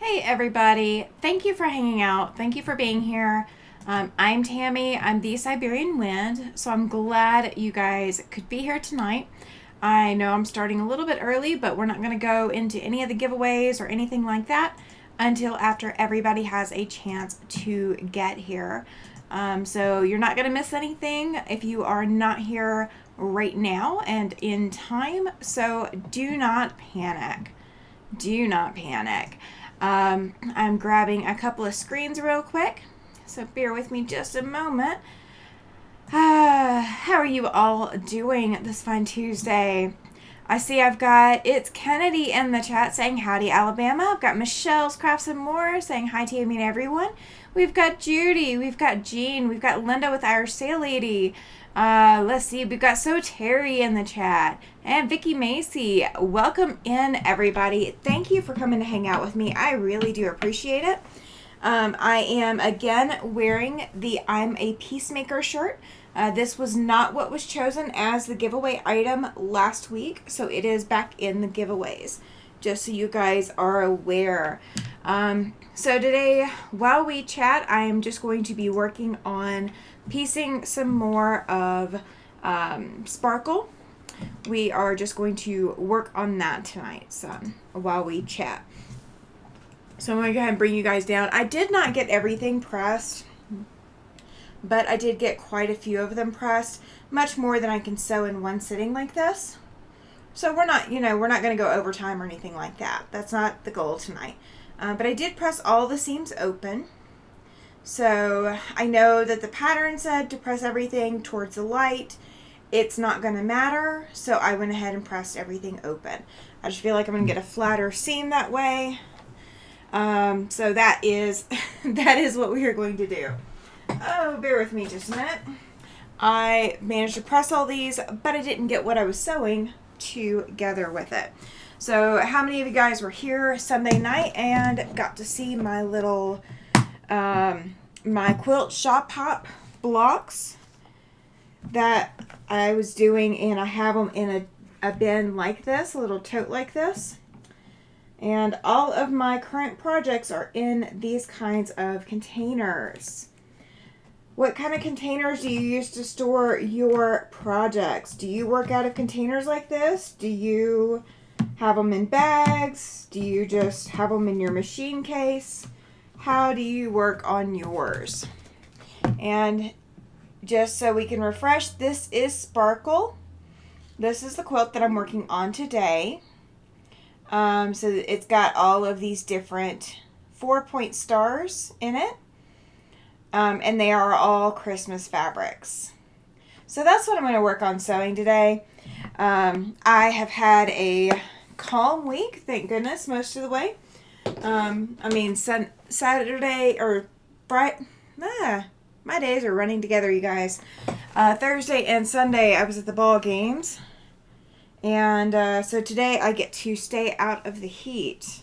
Hey everybody, thank you for hanging out. Thank you for being here. I'm Tammy. I'm the Siberian Wind, so I'm glad you guys could be here tonight. I know I'm starting a little bit early, but we're not going to go into any of the giveaways or anything like that until after everybody has a chance to get here. So you're not going to miss anything if you are not here right now and in time, so do not panic. Do not panic. I'm grabbing a couple of screens real quick, so bear with me just a moment. How are you all doing this fine Tuesday? I see it's Kennedy in the chat saying howdy Alabama. I've got Michelle's Crafts and More saying hi to me and everyone. We've got Judy, we've got Jean, we've got Linda with Irish Sail Lady. Let's see, we've got So Terry in the chat and Vicky Macy. Welcome in everybody. Thank you for coming to hang out with me. I really do appreciate it. I am again wearing the I'm a Peacemaker shirt. This was not what was chosen as the giveaway item last week, so it is back in the giveaways, just so you guys are aware. So today, while we chat, I am just going to be working on piecing some more of Sparkle. We are just going to work on that tonight, so while we chat. So I'm going to go ahead and bring you guys down. I did not get everything pressed, but I did get quite a few of them pressed, much more than I can sew in one sitting like this. So we're not going to go overtime or anything like that. That's not the goal tonight. But I did press all the seams open. So I know that the pattern said to press everything towards the light. It's not going to matter, so I went ahead and pressed everything open. I just feel like I'm going to get a flatter seam that way. So that is what we are going to do. Oh, bear with me just a minute. I managed to press all these, but I didn't get what I was sewing together with it. So how many of you guys were here Sunday night and got to see my little my quilt shop hop blocks that I was doing, and I have them in a bin like this, a little tote like this. And all of my current projects are in these kinds of containers. What kind of containers do you use to store your projects? Do you work out of containers like this? Do you have them in bags? Do you just have them in your machine case? How do you work on yours? And just so we can refresh, this is Sparkle. This is the quilt that I'm working on today. So it's got all of these different 4-point stars in it. And they are all Christmas fabrics. So that's what I'm going to work on sewing today. I have had a calm week, thank goodness, most of the way. Saturday or Friday, my days are running together, you guys. Thursday and Sunday I was at the ball games. And so today I get to stay out of the heat.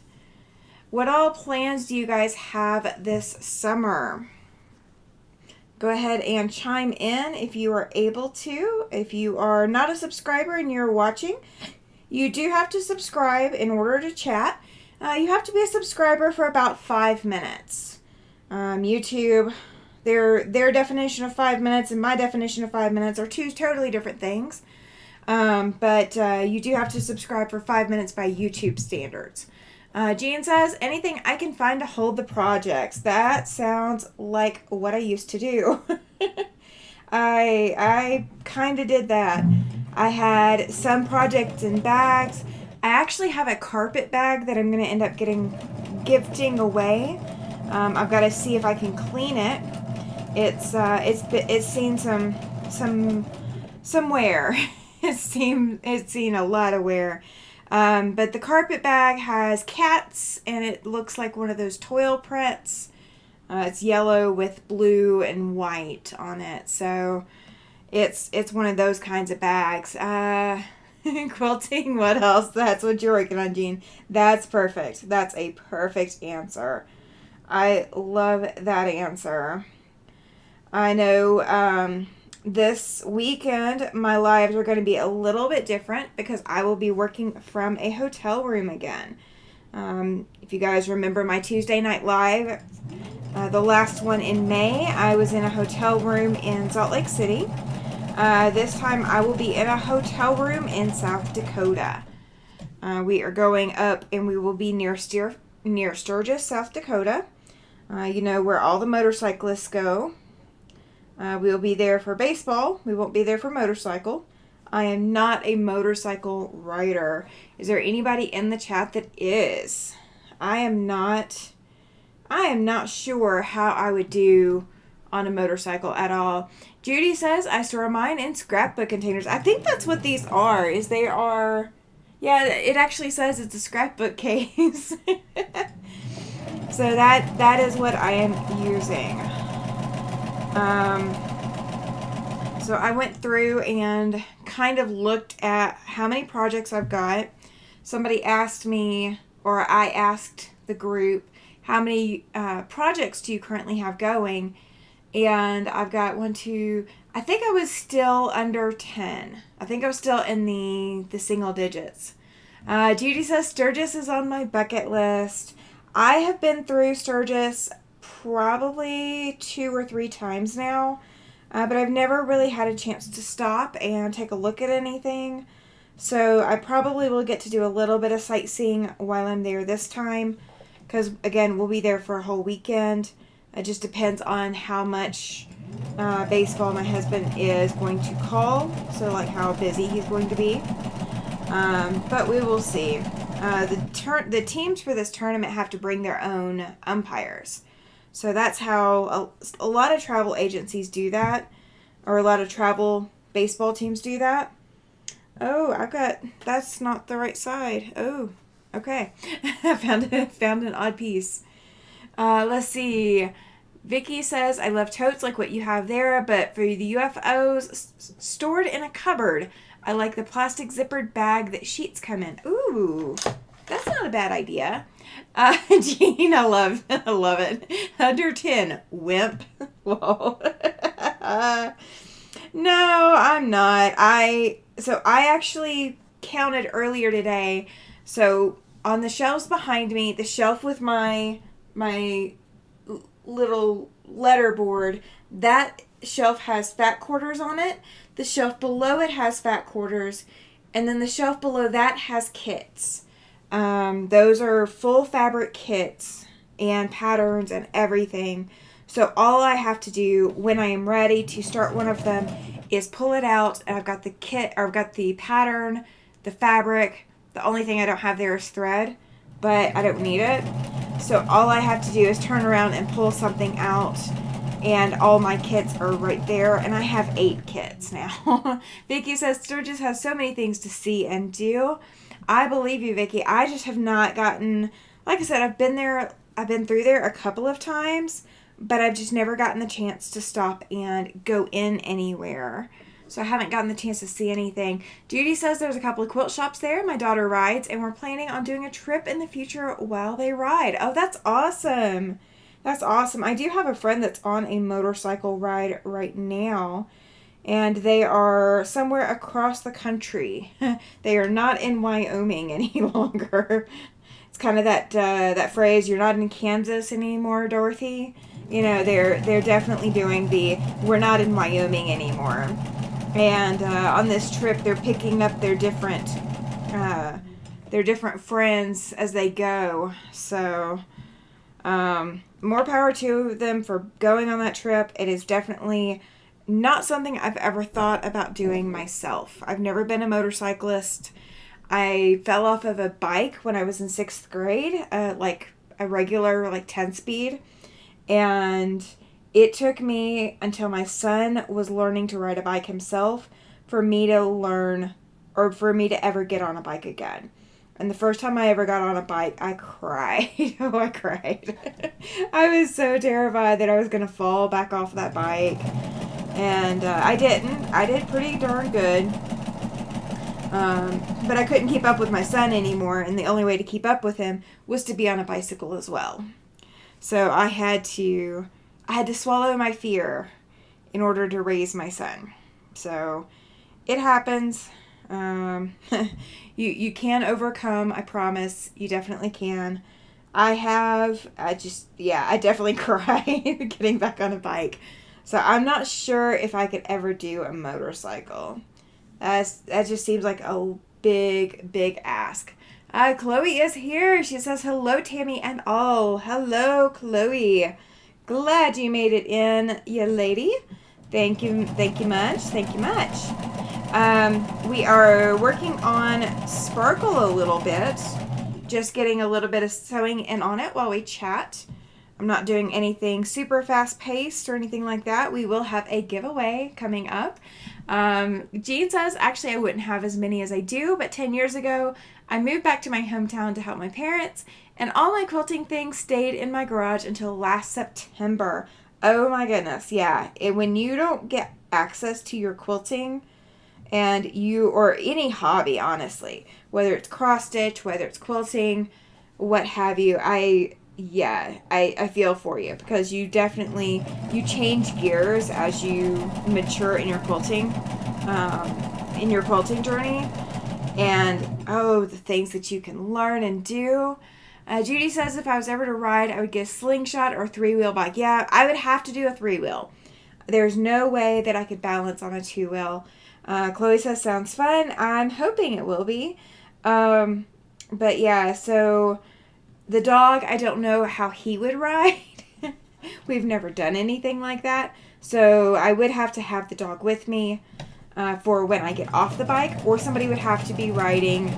What all plans do you guys have this summer? Go ahead and chime in if you are able to. If you are not a subscriber and you're watching, you do have to subscribe in order to chat. You have to be a subscriber for about 5 minutes. YouTube, their definition of 5 minutes and my definition of 5 minutes are two totally different things. But you do have to subscribe for 5 minutes by YouTube standards. Jean says, anything I can find to hold the projects. That sounds like what I used to do. I kind of did that. I had some projects in bags. I actually have a carpet bag that I'm going to end up gifting away. I've got to see if I can clean it. It's seen some wear. It's seen a lot of wear. But the carpet bag has cats, and it looks like one of those toil prints. It's yellow with blue and white on it, so it's one of those kinds of bags. Quilting, what else? That's what you're working on, Jean. That's perfect. That's a perfect answer. I love that answer. I know, this weekend, my lives are going to be a little bit different because I will be working from a hotel room again. If you guys remember my Tuesday Night Live, the last one in May, I was in a hotel room in Salt Lake City. This time I will be in a hotel room in South Dakota. We are going up and we will be near Sturgis, South Dakota. You know where all the motorcyclists go. We'll be there for baseball. We won't be there for motorcycle. I am not a motorcycle rider. Is there anybody in the chat that is? I am not sure how I would do on a motorcycle at all. Judy says, I store mine in scrapbook containers. I think that's what these are. Yeah, it actually says it's a scrapbook case. So that is what I am using. So I went through and kind of looked at how many projects I've got. Somebody asked me, or I asked the group, how many projects do you currently have going? And I've got I think I was still under 10. I think I was still in the single digits. Judy says Sturgis is on my bucket list. I have been through Sturgis probably 2 or 3 times now. But I've never really had a chance to stop and take a look at anything. So I probably will get to do a little bit of sightseeing while I'm there this time. Because, again, we'll be there for a whole weekend. It just depends on how much baseball my husband is going to call. So, like, how busy he's going to be. But we will see. The teams for this tournament have to bring their own umpires. So that's how a lot of travel agencies do that, or a lot of travel baseball teams do that. Oh, that's not the right side. Oh, okay. I found an odd piece. Let's see. Vicky says, I love totes like what you have there, but for the UFOs stored in a cupboard, I like the plastic zippered bag that sheets come in. Ooh, that's not a bad idea. Jean, I love it. Under 10, wimp. Whoa. No, I'm not. I actually counted earlier today. So on the shelves behind me, the shelf with my little letterboard, that shelf has fat quarters on it. The shelf below it has fat quarters, and then the shelf below that has kits. Those are full fabric kits and patterns and everything. So all I have to do when I am ready to start one of them is pull it out, and I've got the kit, or I've got the pattern, the fabric. The only thing I don't have there is thread, but I don't need it. So all I have to do is turn around and pull something out, and all my kits are right there, and I have 8 kits now. Vicky says Sturgis has so many things to see and do. I believe you, Vicky. I just have not gotten, like I said, I've been through there a couple of times, but I've just never gotten the chance to stop and go in anywhere. So I haven't gotten the chance to see anything. Judy says there's a couple of quilt shops there. My daughter rides, and we're planning on doing a trip in the future while they ride. Oh, that's awesome. That's awesome. I do have a friend that's on a motorcycle ride right now, and they are somewhere across the country. They are not in Wyoming any longer. It's kind of that phrase, you're not in Kansas anymore, Dorothy. You know, they're definitely doing we're not in Wyoming anymore. And on this trip, they're picking up their different friends as they go. So more power to them for going on that trip. It is definitely not something I've ever thought about doing myself. I've never been a motorcyclist. I fell off of a bike when I was in 6th grade, like a regular 10-speed. And it took me until my son was learning to ride a bike himself for me to learn, or for me to ever get on a bike again. And the first time I ever got on a bike, I cried. Oh, I cried. I was so terrified that I was going to fall back off that bike. And I didn't. I did pretty darn good. But I couldn't keep up with my son anymore, and the only way to keep up with him was to be on a bicycle as well. So I had to swallow my fear in order to raise my son. So it happens. You can overcome, I promise. You definitely can. I definitely cried getting back on a bike. So I'm not sure if I could ever do a motorcycle. That just seems like a big, big ask. Chloe is here. She says, hello, Tammy, and oh, hello, Chloe. Glad you made it in, you lady. Thank you much. We are working on Sparkle a little bit. Just getting a little bit of sewing in on it while we chat. I'm not doing anything super fast paced or anything like that. We will have a giveaway coming up. Jean says, actually, I wouldn't have as many as I do, but 10 years ago, I moved back to my hometown to help my parents, and all my quilting things stayed in my garage until last September. Oh my goodness, yeah. When you don't get access to your quilting, and or any hobby, honestly, whether it's cross stitch, whether it's quilting, what have you, I feel for you, because you change gears as you mature in your quilting journey, and the things that you can learn and do. Judy says, if I was ever to ride, I would get a slingshot or 3-wheel bike. Yeah, I would have to do a 3-wheel. There's no way that I could balance on a 2-wheel. Chloe says, sounds fun. I'm hoping it will be. But yeah, so the dog, I don't know how he would ride. We've never done anything like that. So I would have to have the dog with me for when I get off the bike, or somebody would have to be riding,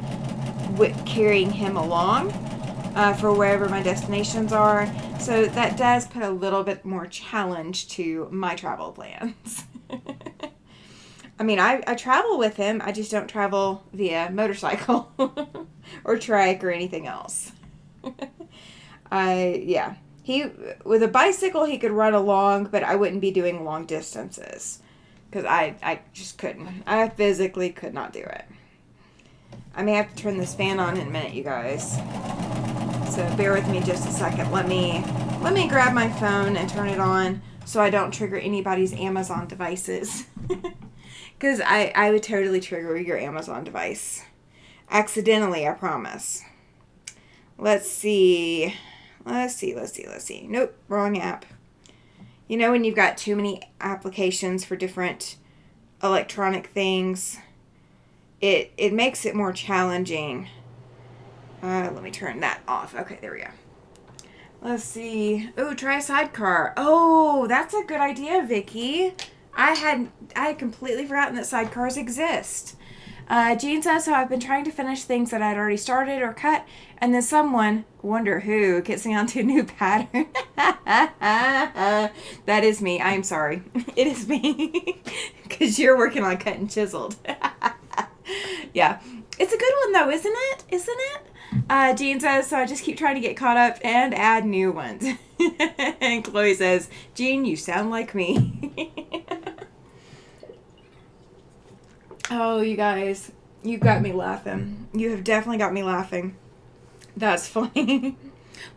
carrying him along for wherever my destinations are. So that does put a little bit more challenge to my travel plans. I mean, I travel with him. I just don't travel via motorcycle or trike or anything else. He, with a bicycle, he could run along, but I wouldn't be doing long distances because I just couldn't. I physically could not do it. I may have to turn this fan on in a minute, you guys. So bear with me just a second. Let me grab my phone and turn it on so I don't trigger anybody's Amazon devices. Because I would totally trigger your Amazon device. Accidentally, I promise. Let's see. Nope, wrong app. You know when you've got too many applications for different electronic things, it makes it more challenging. Let me turn that off. Okay, there we go. Let's see. Oh, try a sidecar. Oh, that's a good idea, Vicky. I had completely forgotten that sidecars exist. Jean says, so I've been trying to finish things that I'd already started or cut, and then someone, wonder who, gets me onto a new pattern. That is me. I'm sorry. It is me. Because you're working on cut and chiseled. Yeah. It's a good one, though, isn't it? Jean says, so I just keep trying to get caught up and add new ones. And Chloe says, Jean, you sound like me. Oh, you guys, you've got me laughing. You have definitely got me laughing. That's funny.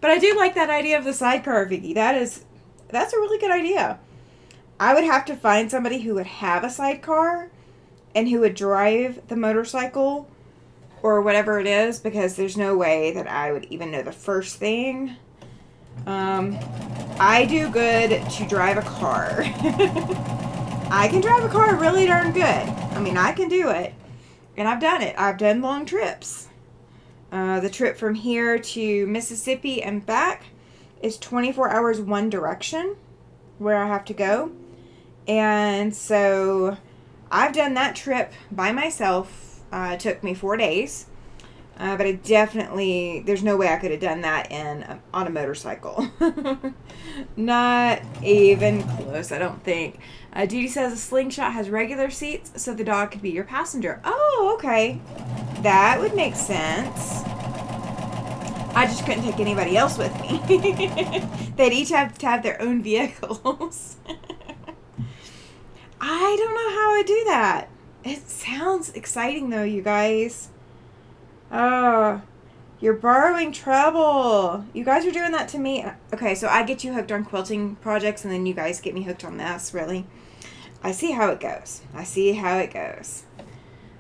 But I do like that idea of the sidecar, Vicky. That's a really good idea. I would have to find somebody who would have a sidecar and who would drive the motorcycle or whatever it is, because there's no way that I would even know the first thing. I do good to drive a car. I can drive a car really darn good. I mean, I can do it. And I've done it. I've done long trips. The trip from here to Mississippi and back is 24 hours one direction where I have to go. And so I've done that trip by myself. It took me 4 days. But I definitely, there's no way I could have done that on a motorcycle. Not even close, I don't think. Judy says a slingshot has regular seats, so the dog could be your passenger. Oh, okay. That would make sense. I just couldn't take anybody else with me. They'd each have to have their own vehicles. I don't know how I do that. It sounds exciting, though, you guys. Oh, you're borrowing trouble. You guys are doing that to me. Okay, so I get you hooked on quilting projects, and then you guys get me hooked on this, really? I see how it goes.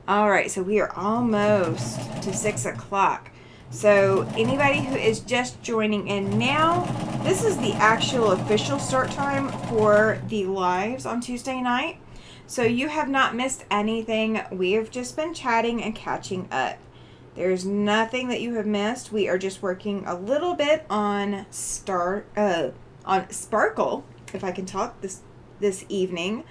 All right, so we are almost to 6 o'clock. So anybody who is just joining in now, this is the actual official start time for the lives on Tuesday night. So you have not missed anything. We have just been chatting and catching up. There's nothing that you have missed. We are just working a little bit on Sparkle, if I can talk this evening.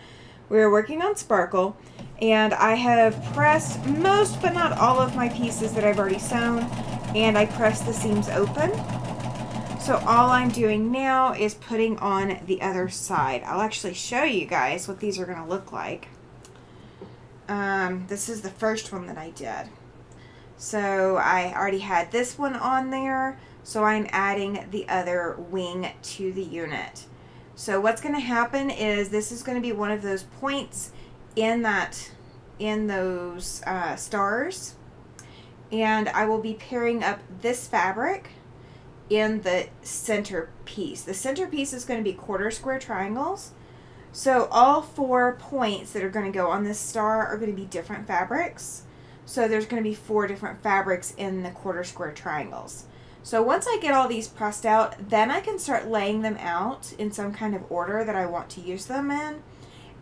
We're working on Sparkle, and I have pressed most but not all of my pieces that I've already sewn, and I pressed the seams open. So all I'm doing now is putting on the other side. I'll actually show you guys what these are going to look like. This is the first one that I did. So I already had this one on there, so I'm adding the other wing to the unit. So what's going to happen is this is going to be one of those points in those stars, and I will be pairing up this fabric in the center piece. The center piece is going to be quarter square triangles. So all 4 points that are going to go on this star are going to be different fabrics. So there's going to be 4 different fabrics in the quarter square triangles. So once I get all these pressed out, then I can start laying them out in some kind of order that I want to use them in,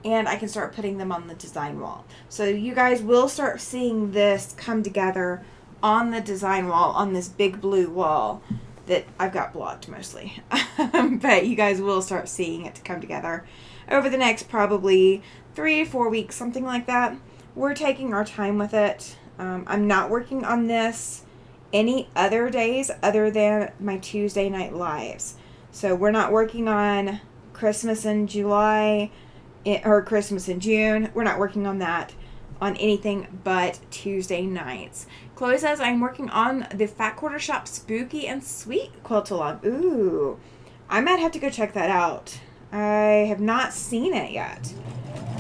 and I can start putting them on the design wall. So you guys will start seeing this come together on the design wall, on this big blue wall that I've got blocked mostly. But you guys will start seeing it come together over the next probably 3 or 4 weeks, something like that. We're taking our time with it. I'm not working on this any other days other than my Tuesday night lives. So we're not working on Christmas in July or Christmas in June. We're not working on that on anything but Tuesday nights. Chloe says, I'm working on the Fat Quarter Shop Spooky and Sweet quilt along. Ooh, I might have to go check that out. I have not seen it yet,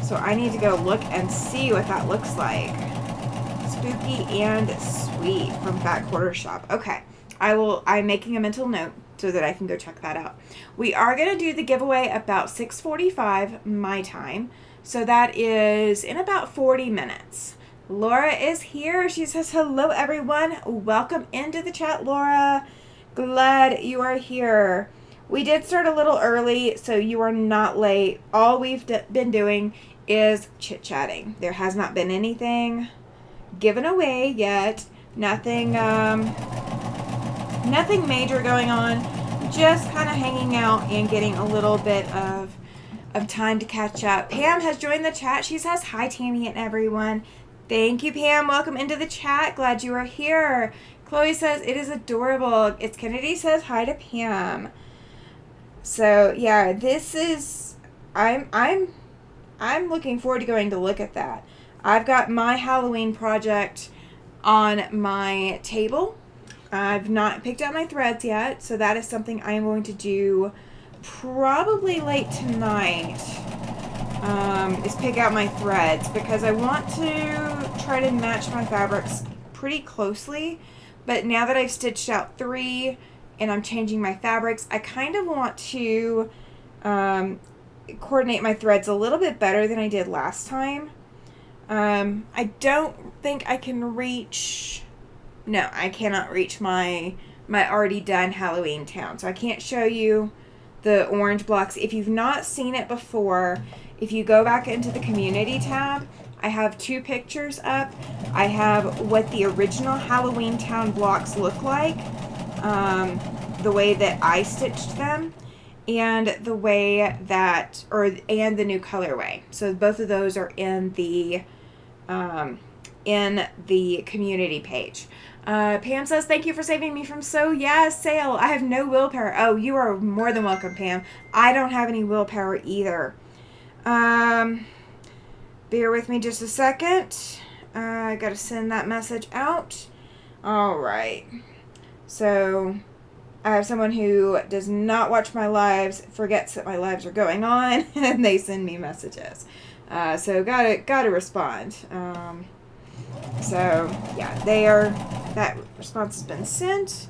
so I need to go look and see what that looks like. Spooky and Sweet from Fat Quarter Shop. Okay, I'm making a mental note so that I can go check that out. We are going to do the giveaway about 6:45 my time, so that is in about 40 minutes. Laura is here. She says, hello everyone. Welcome into the chat, Laura. Glad you are here. We did start a little early, so you are not late. All we've been doing is chit-chatting. There has not been anything given away yet. Nothing major going on. Just kind of hanging out and getting a little bit of time to catch up. Pam has joined the chat. She says, hi, Tammy and everyone. Thank you, Pam. Welcome into the chat. Glad you are here. Chloe says, it is adorable. It's Kennedy says, hi to Pam. So, yeah, this is, I'm looking forward to going to look at that. I've got my Halloween project on my table. I've not picked out my threads yet, so that is something I am going to do probably late tonight, is pick out my threads, because I want to try to match my fabrics pretty closely, but now that I've stitched out 3 and I'm changing my fabrics, I kind of want to coordinate my threads a little bit better than I did last time. I don't think I can reach... No, I cannot reach my already done Halloween town. So I can't show you the orange blocks. If you've not seen it before, if you go back into the community tab, I have 2 pictures up. I have what the original Halloween town blocks look like, the way that I stitched them, and the way that, and the new colorway. So both of those are in the community page. Pam says, thank you for saving me from sale. I have no willpower. Oh, you are more than welcome, Pam. I don't have any willpower either. Bear with me just a second. I gotta send that message out. All right. So I have someone who does not watch my lives, forgets that my lives are going on, and they send me messages. So gotta respond. So yeah, that response has been sent.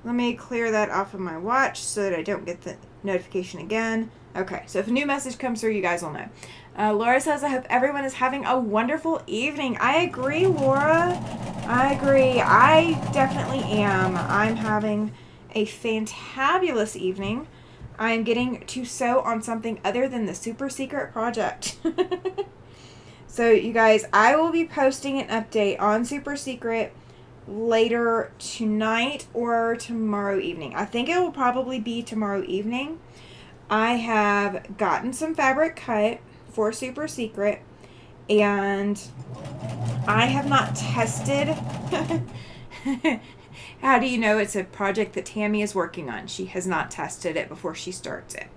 Let me clear that off of my watch so that I don't get the notification again. Okay, so if a new message comes through, you guys will know. Laura says, I hope everyone is having a wonderful evening. I agree, Laura. I agree. I definitely am. I'm having a fantabulous evening. I'm getting to sew on something other than the super secret project. So, you guys, I will be posting an update on Super Secret later tonight or tomorrow evening. I think it will probably be tomorrow evening. I have gotten some fabric cut for Super Secret, and I have not tested. How do you know it's a project that Tammy is working on? She has not tested it before she starts it.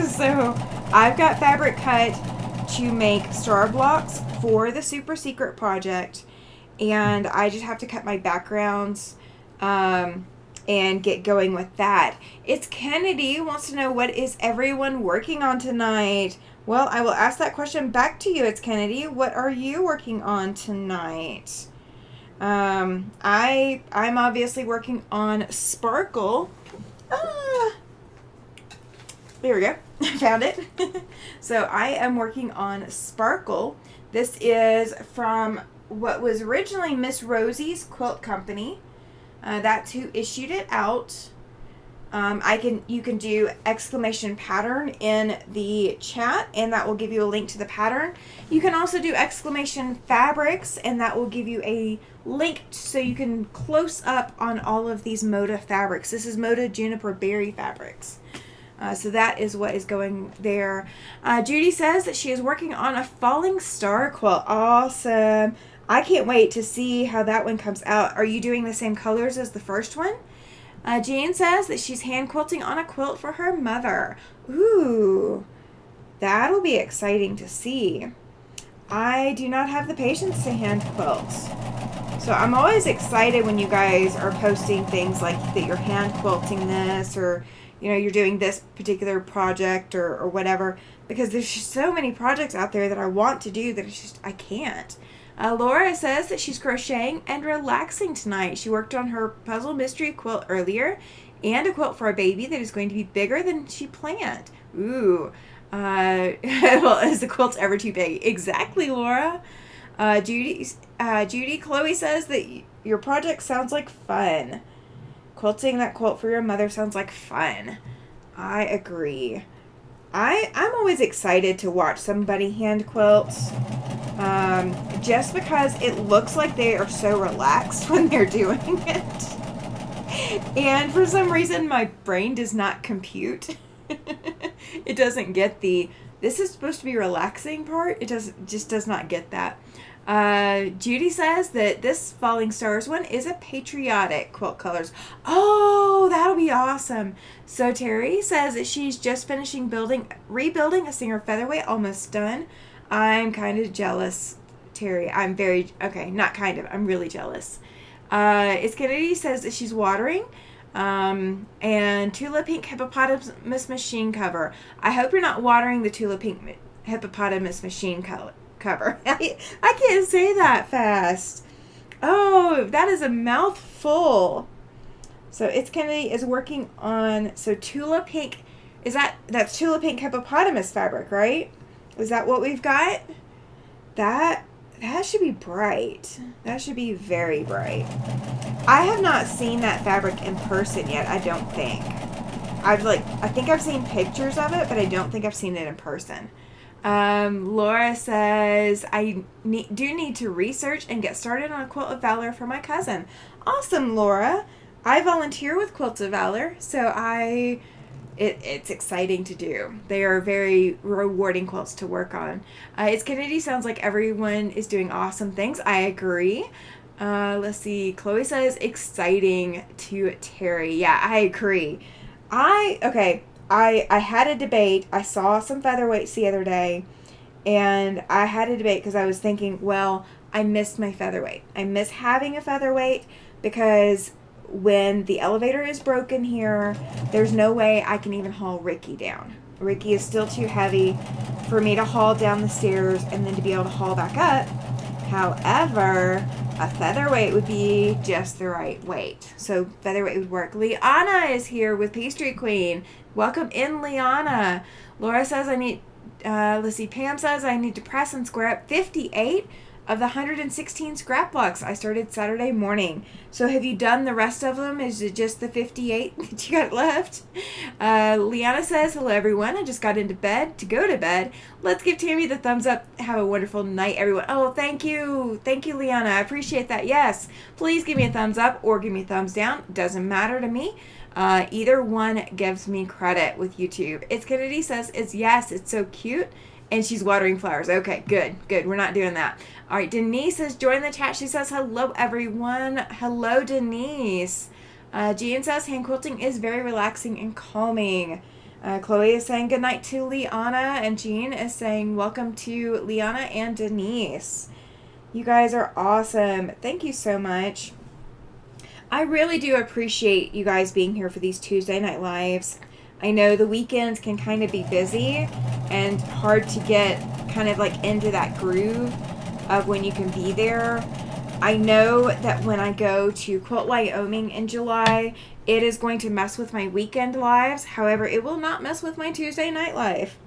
So I've got fabric cut to make star blocks for the Super Secret project, and I just have to cut my backgrounds and get going with that. It's Kennedy wants to know, what is everyone working on tonight? Well, I will ask that question back to you. It's Kennedy. What are you working on tonight? I'm obviously working on Sparkle. There we go. I found it. So I am working on Sparkle. This is from what was originally Miss Rosie's Quilt Company. That's who issued it out. You can do exclamation pattern in the chat, and that will give you a link to the pattern. You can also do exclamation fabrics, and that will give you a link so you can close up on all of these Moda fabrics. This is Moda Juniper Berry fabrics. So that is what is going there. Judy says that she is working on a falling star quilt. Awesome. I can't wait to see how that one comes out. Are you doing the same colors as the first one? Jean says that she's hand quilting on a quilt for her mother. Ooh, that'll be exciting to see. I do not have the patience to hand quilt. So I'm always excited when you guys are posting things like that you're hand quilting this, or you're doing this particular project or whatever, because there's just so many projects out there that I want to do that it's just I can't. Laura says that she's crocheting and relaxing tonight. She worked on her puzzle mystery quilt earlier, and a quilt for a baby that is going to be bigger than she planned. Ooh. Well, is the quilt ever too big? Exactly, Laura. Judy Chloe says that your project sounds like fun. Quilting that quilt for your mother sounds like fun. I agree. I'm always excited to watch somebody hand quilt, just because it looks like they are so relaxed when they're doing it. And for some reason, my brain does not compute. It doesn't get this is supposed to be relaxing part. It just does not get that. Judy says that this Falling Stars one is a patriotic quilt colors. Oh, that'll be awesome. So Terry says that she's just finishing rebuilding a Singer Featherweight, almost done. I'm kind of jealous, Terry. I'm really jealous. It's Kennedy says that she's watering. And Tula Pink Hippopotamus machine cover. I hope you're not watering the Tula Pink Hippopotamus machine cover. I can't say that fast. Oh, that is a mouthful. So It's Kennedy is working on, so Tula Pink, that's Tula Pink Hippopotamus fabric, right? Is that what we've got? That should be bright. That should be very bright. I have not seen that fabric in person yet, I don't think. I think I've seen pictures of it, but I don't think I've seen it in person. Laura says, I do need to research and get started on a Quilt of Valor for my cousin. Awesome, Laura. I volunteer with Quilt of Valor, so it's exciting to do. They are very rewarding quilts to work on. It's Kennedy sounds like everyone is doing awesome things. I agree. Let's see. Chloe says exciting to Terry. Yeah, I agree. I had a debate. I saw some featherweights the other day, and I had a debate because I was thinking, well, I missed my featherweight. I miss having a featherweight because when the elevator is broken here, there's no way I can even haul Ricky down. Ricky is still too heavy for me to haul down the stairs and then to be able to haul back up. However, a featherweight would be just the right weight. So featherweight would work. Liana is here with Pastry Queen. Welcome in, Liana. Laura says I need Let's see. Pam says I need to press and square up 58 of the 116 scrap blocks I started Saturday morning. So have you done the rest of them? Is it just the 58 that you got left? Liana says, hello everyone. I just got into bed to go to bed. Let's give Tammy the thumbs up. Have a wonderful night, everyone. Oh, thank you. Thank you, Liana. I appreciate that. Yes. Please give me a thumbs up or give me a thumbs down. Doesn't matter to me. Either one gives me credit with YouTube. It's Kennedy says, yes, it's so cute. And she's watering flowers. Okay, good. We're not doing that. All right, Denise has joined the chat. She says, hello, everyone. Hello, Denise. Jean says, hand quilting is very relaxing and calming. Chloe is saying good night to Liana. And Jean is saying welcome to Liana and Denise. You guys are awesome. Thank you so much. I really do appreciate you guys being here for these Tuesday night lives. I know the weekends can kind of be busy and hard to get kind of like into that groove of when you can be there. I know that when I go to Quilt Wyoming in July, it is going to mess with my weekend lives. However, it will not mess with my Tuesday night life.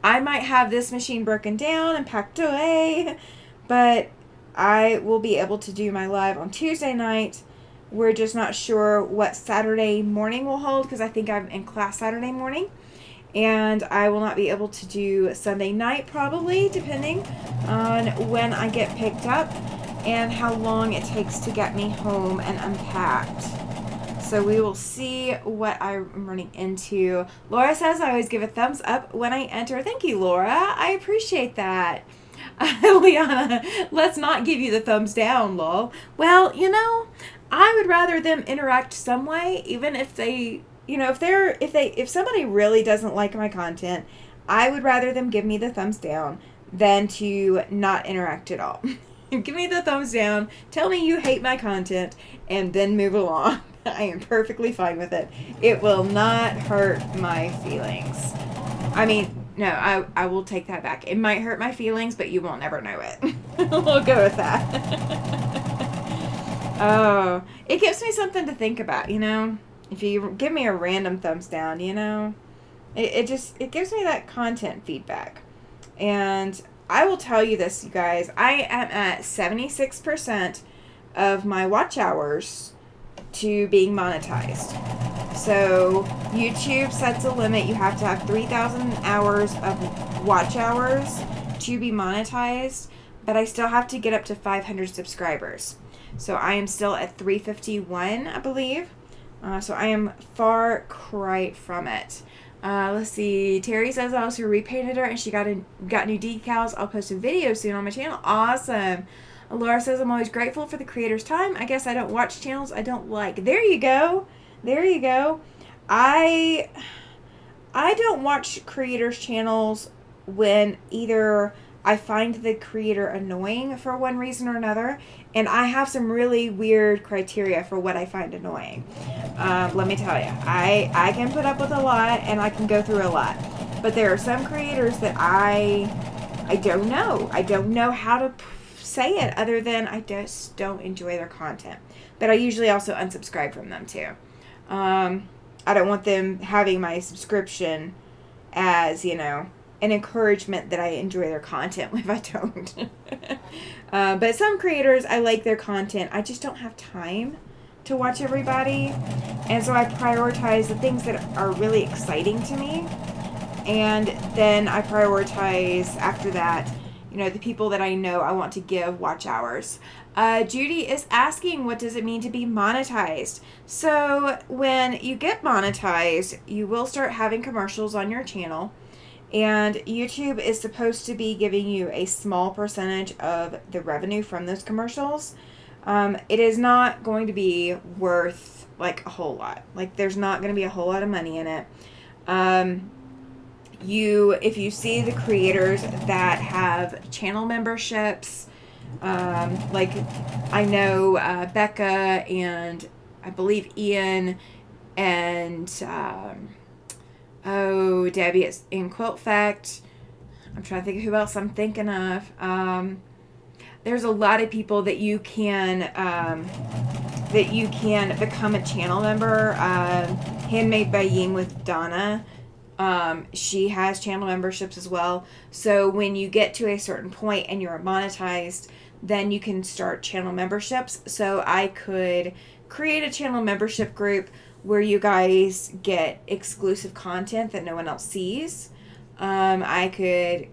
I might have this machine broken down and packed away, but I will be able to do my live on Tuesday night. We're just not sure what Saturday morning will hold because I think I'm in class Saturday morning. And I will not be able to do Sunday night probably, depending on when I get picked up and how long it takes to get me home and unpacked. So we will see what I'm running into. Laura says I always give a thumbs up when I enter. Thank you, Laura. I appreciate that. Liana, let's not give you the thumbs down, lol. Well, I would rather them interact some way, even if they, if somebody really doesn't like my content, I would rather them give me the thumbs down than to not interact at all. Give me the thumbs down, tell me you hate my content, and then move along. I am perfectly fine with it. It will not hurt my feelings. I mean, no, I will take that back. It might hurt my feelings, but you won't ever know it. We'll go with that. Oh, it gives me something to think about, If you give me a random thumbs down, it gives me that content feedback. And I will tell you this, you guys. I am at 76% of my watch hours to being monetized. So YouTube sets a limit. You have to have 3,000 hours of watch hours to be monetized, but I still have to get up to 500 subscribers. So I am still at 351, I believe. So I am far cry from it. Let's see. Terry says I also repainted her and she got new decals. I'll post a video soon on my channel. Awesome. Laura says I'm always grateful for the creator's time. I guess I don't watch channels I don't like. There you go. I don't watch creators' channels when either I find the creator annoying for one reason or another, and I have some really weird criteria for what I find annoying. Let me tell you, I can put up with a lot and I can go through a lot, but there are some creators that I don't know. I don't know how to say it other than I just don't enjoy their content. But I usually also unsubscribe from them too. I don't want them having my subscription as, an encouragement that I enjoy their content if I don't. But some creators, I like their content. I just don't have time to watch everybody. And so I prioritize the things that are really exciting to me. And then I prioritize after that, the people that I know I want to give watch hours. Judy is asking, what does it mean to be monetized? So when you get monetized, you will start having commercials on your channel. And YouTube is supposed to be giving you a small percentage of the revenue from those commercials. It is not going to be worth like a whole lot. Like there's not going to be a whole lot of money in it. If you see the creators that have channel memberships, like I know Becca and I believe Ian and Debbie is in Quilt Fact. I'm trying to think of who else I'm thinking of. There's a lot of people that you can become a channel member. Handmade by Ying with Donna. She has channel memberships as well. So when you get to a certain point and you're monetized, then you can start channel memberships. So I could create a channel membership group where you guys get exclusive content that no one else sees. I could,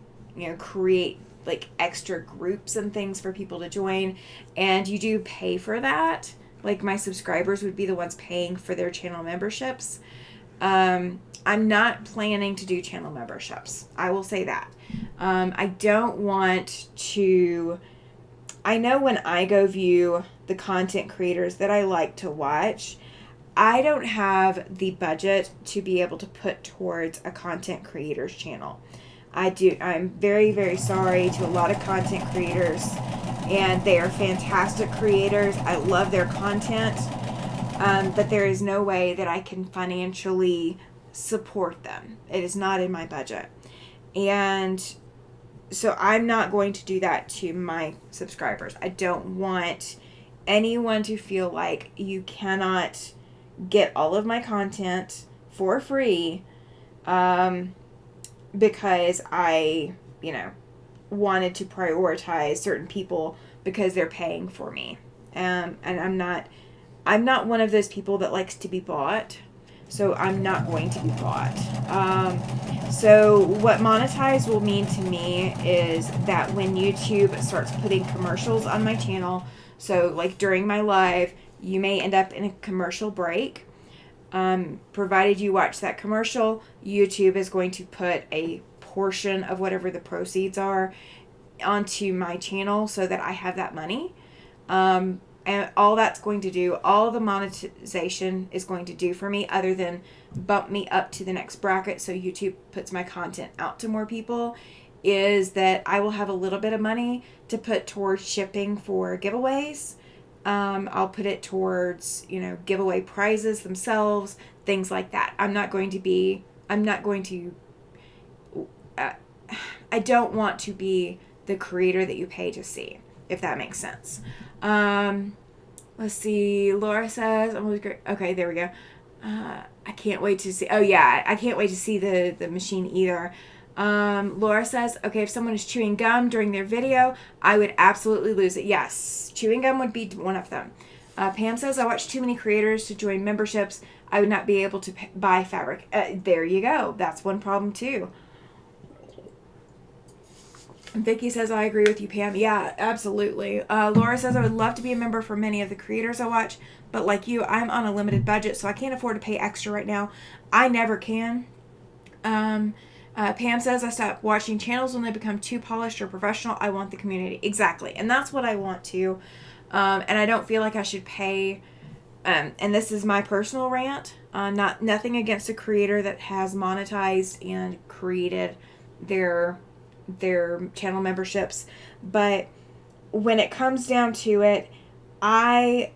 create like extra groups and things for people to join, and you do pay for that. Like my subscribers would be the ones paying for their channel memberships. I'm not planning to do channel memberships. I will say that. I don't want to. I know when I go view the content creators that I like to watch, I don't have the budget to be able to put towards a content creator's channel. I'm very, very sorry to a lot of content creators, and they are fantastic creators. I love their content, but there is no way that I can financially support them. It is not in my budget. And so I'm not going to do that to my subscribers. I don't want anyone to feel like you cannot get all of my content for free because I, wanted to prioritize certain people because they're paying for me. And I'm not one of those people that likes to be bought. So I'm not going to be bought. So what monetize will mean to me is that when YouTube starts putting commercials on my channel, so like during my live, you may end up in a commercial break. Provided you watch that commercial, YouTube is going to put a portion of whatever the proceeds are onto my channel so that I have that money. And all that's going to do, all the monetization is going to do for me, other than bump me up to the next bracket so YouTube puts my content out to more people, is that I will have a little bit of money to put towards shipping for giveaways. I'll put it towards, giveaway prizes themselves, things like that. I don't want to be the creator that you pay to see, if that makes sense. Let's see. Laura says, okay, there we go. I can't wait to see. Oh yeah, I can't wait to see the machine either. Laura says, okay, if someone is chewing gum during their video, I would absolutely lose it. Yes, chewing gum would be one of them. Pam says, I watch too many creators to join memberships. I would not be able to buy fabric. There you go. That's one problem too. Vicky says, I agree with you, Pam. Yeah, absolutely. Laura says, I would love to be a member for many of the creators I watch, but like you, I'm on a limited budget, so I can't afford to pay extra right now. I never can. Pam says, I stop watching channels when they become too polished or professional. I want the community. Exactly. And that's what I want to. And I don't feel like I should pay. And this is my personal rant. Nothing against a creator that has monetized and created their channel memberships, but when it comes down to it, I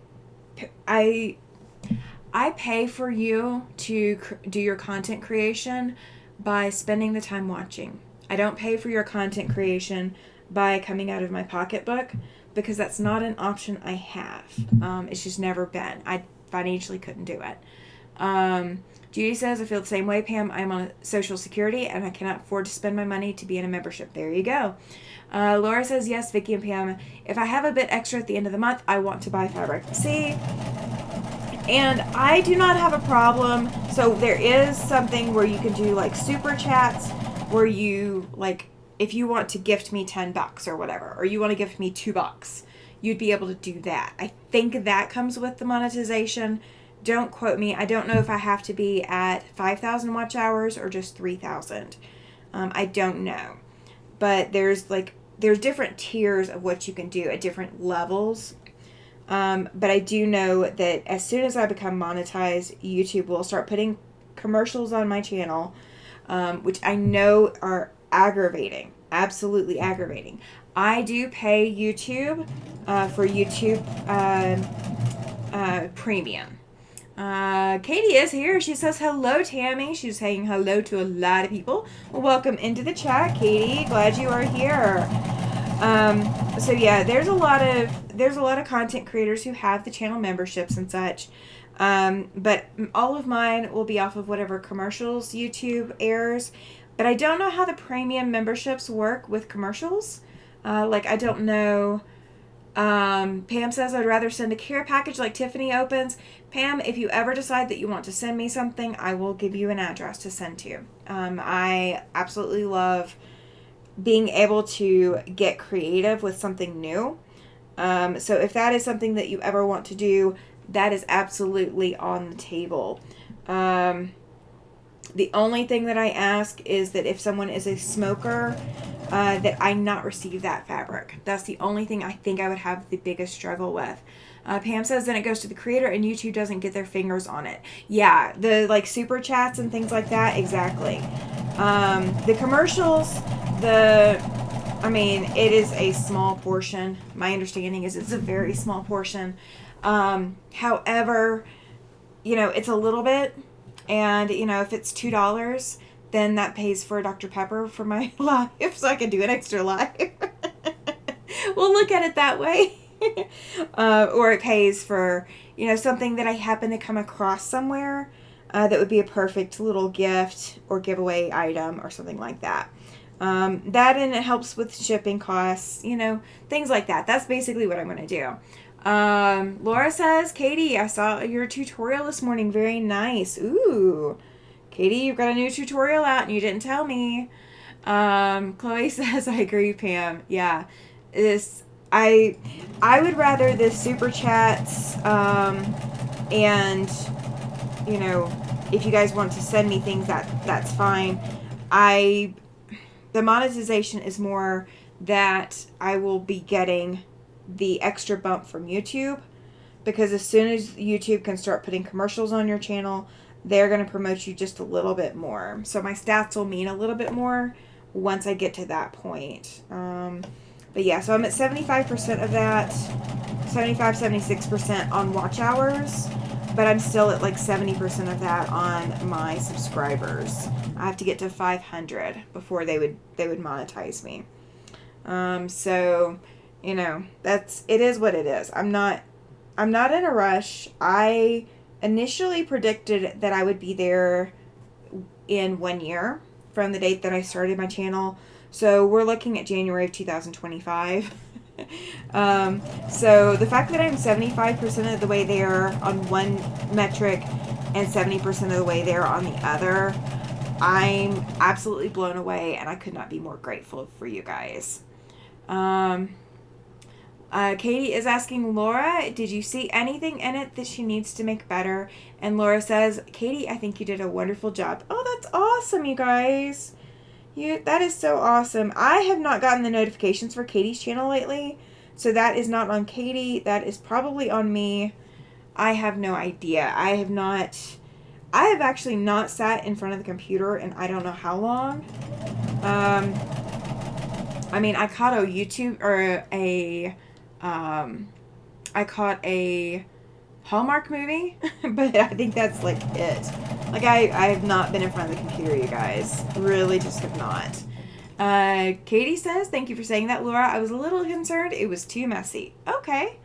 pay for you to do your content creation by spending the time watching. I don't pay for your content creation by coming out of my pocketbook, because that's not an option I have. It's just never been. I financially couldn't do it. Judy says, I feel the same way, Pam. I'm on Social Security and I cannot afford to spend my money to be in a membership. There you go. Laura says, yes, Vicky and Pam, if I have a bit extra at the end of the month, I want to buy fabric. See? And I do not have a problem. So there is something where you can do like super chats where you, like, if you want to gift me $10 or whatever, or you want to gift me $2, you'd be able to do that. I think that comes with the monetization. Don't quote me. I don't know if I have to be at 5,000 watch hours or just 3,000. I don't know. But there's different tiers of what you can do at different levels. But I do know that as soon as I become monetized, YouTube will start putting commercials on my channel, which I know are aggravating. Absolutely aggravating. I do pay YouTube for YouTube Premium. Katie is here. She says hello, Tammy. She's saying hello to a lot of people. Well, welcome into the chat, Katie. Glad you are here. So yeah, there's a lot of content creators who have the channel memberships and such. But all of mine will be off of whatever commercials YouTube airs. But I don't know how the premium memberships work with commercials. I don't know. Pam says, I'd rather send a care package like Tiffany opens. Pam, if you ever decide that you want to send me something, I will give you an address to send to. I absolutely love being able to get creative with something new. So if that is something that you ever want to do, that is absolutely on the table. The only thing that I ask is that if someone is a smoker, that I not receive that fabric. That's the only thing I think I would have the biggest struggle with. Pam says then it goes to the creator and YouTube doesn't get their fingers on it. Yeah, the super chats and things like that, exactly. The commercials, it is a small portion. My understanding is it's a very small portion. However, it's a little bit. And, if it's $2, then that pays for Dr. Pepper for my live, so I can do an extra live. We'll look at it that way. Or it pays for, something that I happen to come across somewhere that would be a perfect little gift or giveaway item or something like that. That and it helps with shipping costs, things like that. That's basically what I'm going to do. Laura says, Katie, I saw your tutorial this morning. Very nice. Ooh, Katie, you've got a new tutorial out and you didn't tell me. Chloe says, I agree, Pam. Yeah, I would rather the super chats, and, if you guys want to send me things, that's fine. The monetization is more that I will be getting the extra bump from YouTube, because as soon as YouTube can start putting commercials on your channel, they're going to promote you just a little bit more. So my stats will mean a little bit more once I get to that point. But yeah, so I'm at 75% of that, 76% on watch hours, but I'm still at 70% of that on my subscribers. I have to get to 500 before they would monetize me. So, it is what it is. I'm not in a rush. I initially predicted that I would be there in 1 year from the date that I started my channel. So we're looking at January of 2025. So the fact that I'm 75% of the way there on one metric and 70% of the way there on the other, I'm absolutely blown away, and I could not be more grateful for you guys. Katie is asking Laura, did you see anything in it that she needs to make better? And Laura says, Katie, I think you did a wonderful job. Oh, that's awesome, you guys. That is so awesome. I have not gotten the notifications for Katie's channel lately, so that is not on Katie. That is probably on me. I have no idea. I have actually not sat in front of the computer in I don't know how long. I caught a YouTube or I caught a Hallmark movie, but I think that's it. I have not been in front of the computer, you guys. Really just have not. Katie says, thank you for saying that, Laura. I was a little concerned. It was too messy. Okay.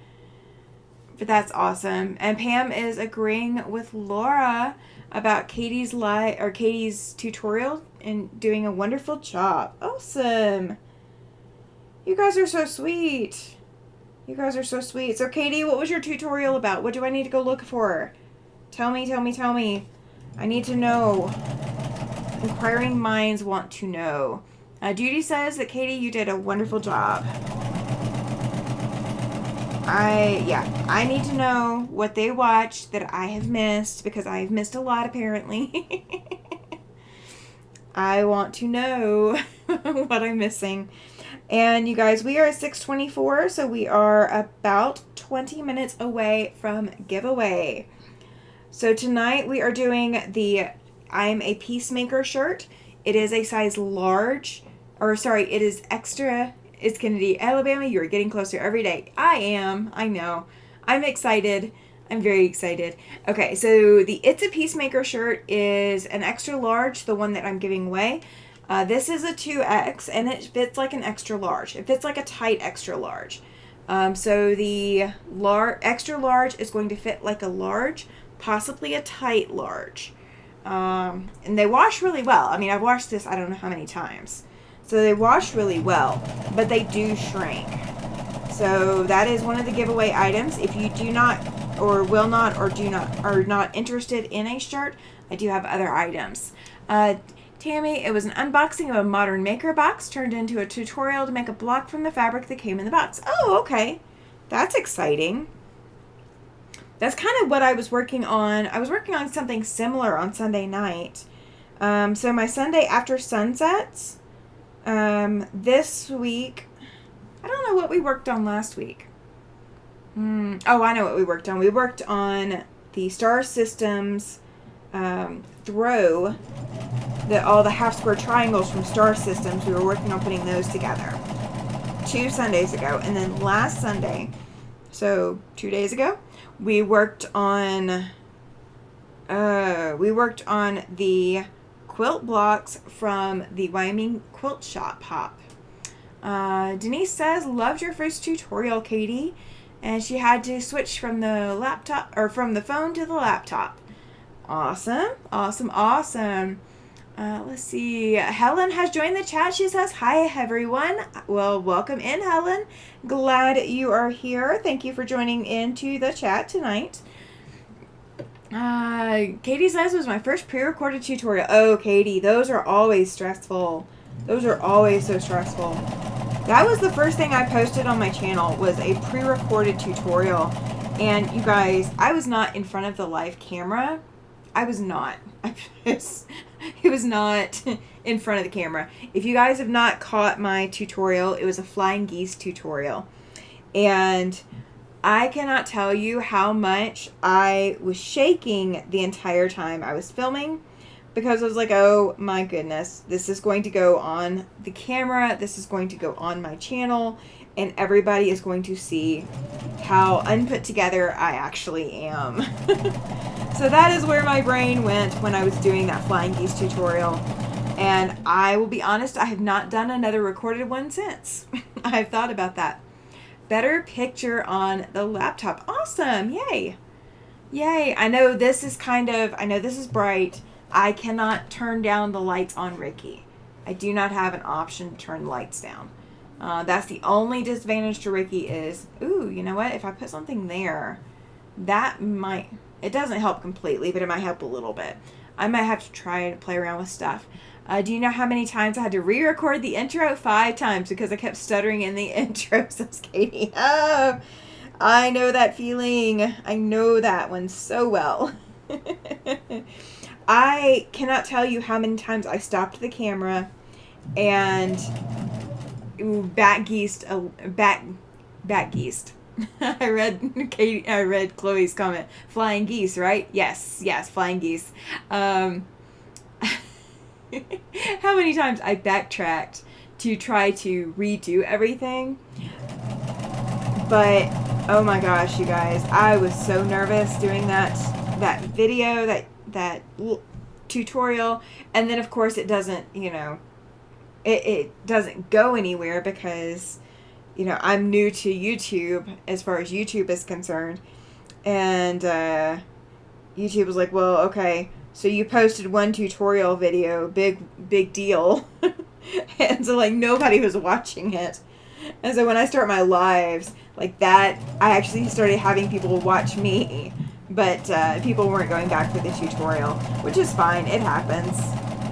But that's awesome. And Pam is agreeing with Laura about Katie's tutorial and doing a wonderful job. Awesome. You guys are so sweet. So Katie, what was your tutorial about? What do I need to go look for? Tell me. I need to know. Inquiring minds want to know. Judy says that Katie, you did a wonderful job. I need to know what they watched that I have missed, because I have missed a lot apparently. I want to know what I'm missing. And you guys, we are at 6:24, so we are about 20 minutes away from giveaway. So tonight we are doing the I'm a Peacemaker shirt. It is a size large, it is extra. It's Kennedy, Alabama. You're getting closer every day. I am. I know. I'm excited. I'm very excited. Okay, so the It's a Peacemaker shirt is an extra large, the one that I'm giving away. This is a 2X, and it fits like an extra large. It fits like a tight extra large. So the extra large is going to fit like a large, possibly a tight large. And they wash really well. I mean, I've washed this I don't know how many times. So they wash really well, but they do shrink. So that is one of the giveaway items. If you do not or will not or are not interested in a shirt, I do have other items. Tammy, it was an unboxing of a Modern Maker box turned into a tutorial to make a block from the fabric that came in the box. Oh, okay. That's exciting. That's kind of what I was working on. I was working on something similar on Sunday night. So my Sunday after sunsets, this week, I don't know what we worked on last week. Oh, I know what we worked on. We worked on the Star Systems throw, all the half square triangles from Star Systems. We were working on putting those together 2 Sundays ago. And then last Sunday, so 2 days ago, we worked on the quilt blocks from the Wyoming Quilt Shop Hop. Denise says, loved your first tutorial, Katie. And she had to switch from the laptop or from the phone to the laptop. Awesome. Let's see. Helen has joined the chat. She says, hi, everyone. Well, welcome in, Helen. Glad you are here. Thank you for joining into the chat tonight. Katie says it was my first pre-recorded tutorial. Oh, Katie, those are always stressful. Those are always so stressful. That was the first thing I posted on my channel, was a pre-recorded tutorial. And you guys, I was not in front of the live camera. I was not. It was not in front of the camera. If you guys have not caught my tutorial, it was a flying geese tutorial. And I cannot tell you how much I was shaking the entire time I was filming, because I was like, oh my goodness, this is going to go on the camera, this is going to go on my channel, and everybody is going to see how unput together I actually am. So that is where my brain went when I was doing that flying geese tutorial. And I will be honest, I have not done another recorded one since. I've thought about that. Better picture on the laptop. Awesome. Yay. I know this is bright. I cannot turn down the lights on Ricky. I do not have an option to turn lights down. That's the only disadvantage to Ricky is, ooh, you know what? If I put something there, that might, it doesn't help completely, but it might help a little bit. I might have to try to play around with stuff. Do you know how many times I had to re-record the intro? 5 times because I kept stuttering in the intro, says Katie. Oh, I know that feeling. I know that one so well. I cannot tell you how many times I stopped the camera and back geesed. I read Chloe's comment. Flying geese, right? Yes, flying geese. How many times I backtracked to try to redo everything. But, oh my gosh, you guys, I was so nervous doing that video, that tutorial. And then, of course, it doesn't, it doesn't go anywhere because, I'm new to YouTube as far as YouTube is concerned. And YouTube was like, well, okay, so you posted one tutorial video, big deal. And so, nobody was watching it. And so when I start my lives like that, I actually started having people watch me. But people weren't going back for the tutorial, which is fine. It happens.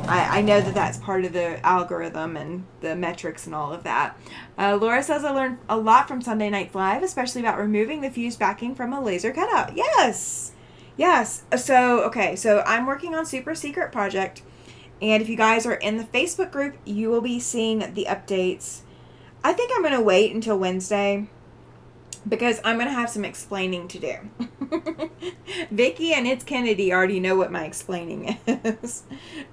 I know that that's part of the algorithm and the metrics and all of that. Laura says, I learned a lot from Sunday Night Live, especially about removing the fused backing from a laser cutout. Yes. So I'm working on Super Secret Project. And if you guys are in the Facebook group, you will be seeing the updates. I think I'm going to wait until Wednesday, because I'm going to have some explaining to do. Vicky and It's Kennedy already know what my explaining is.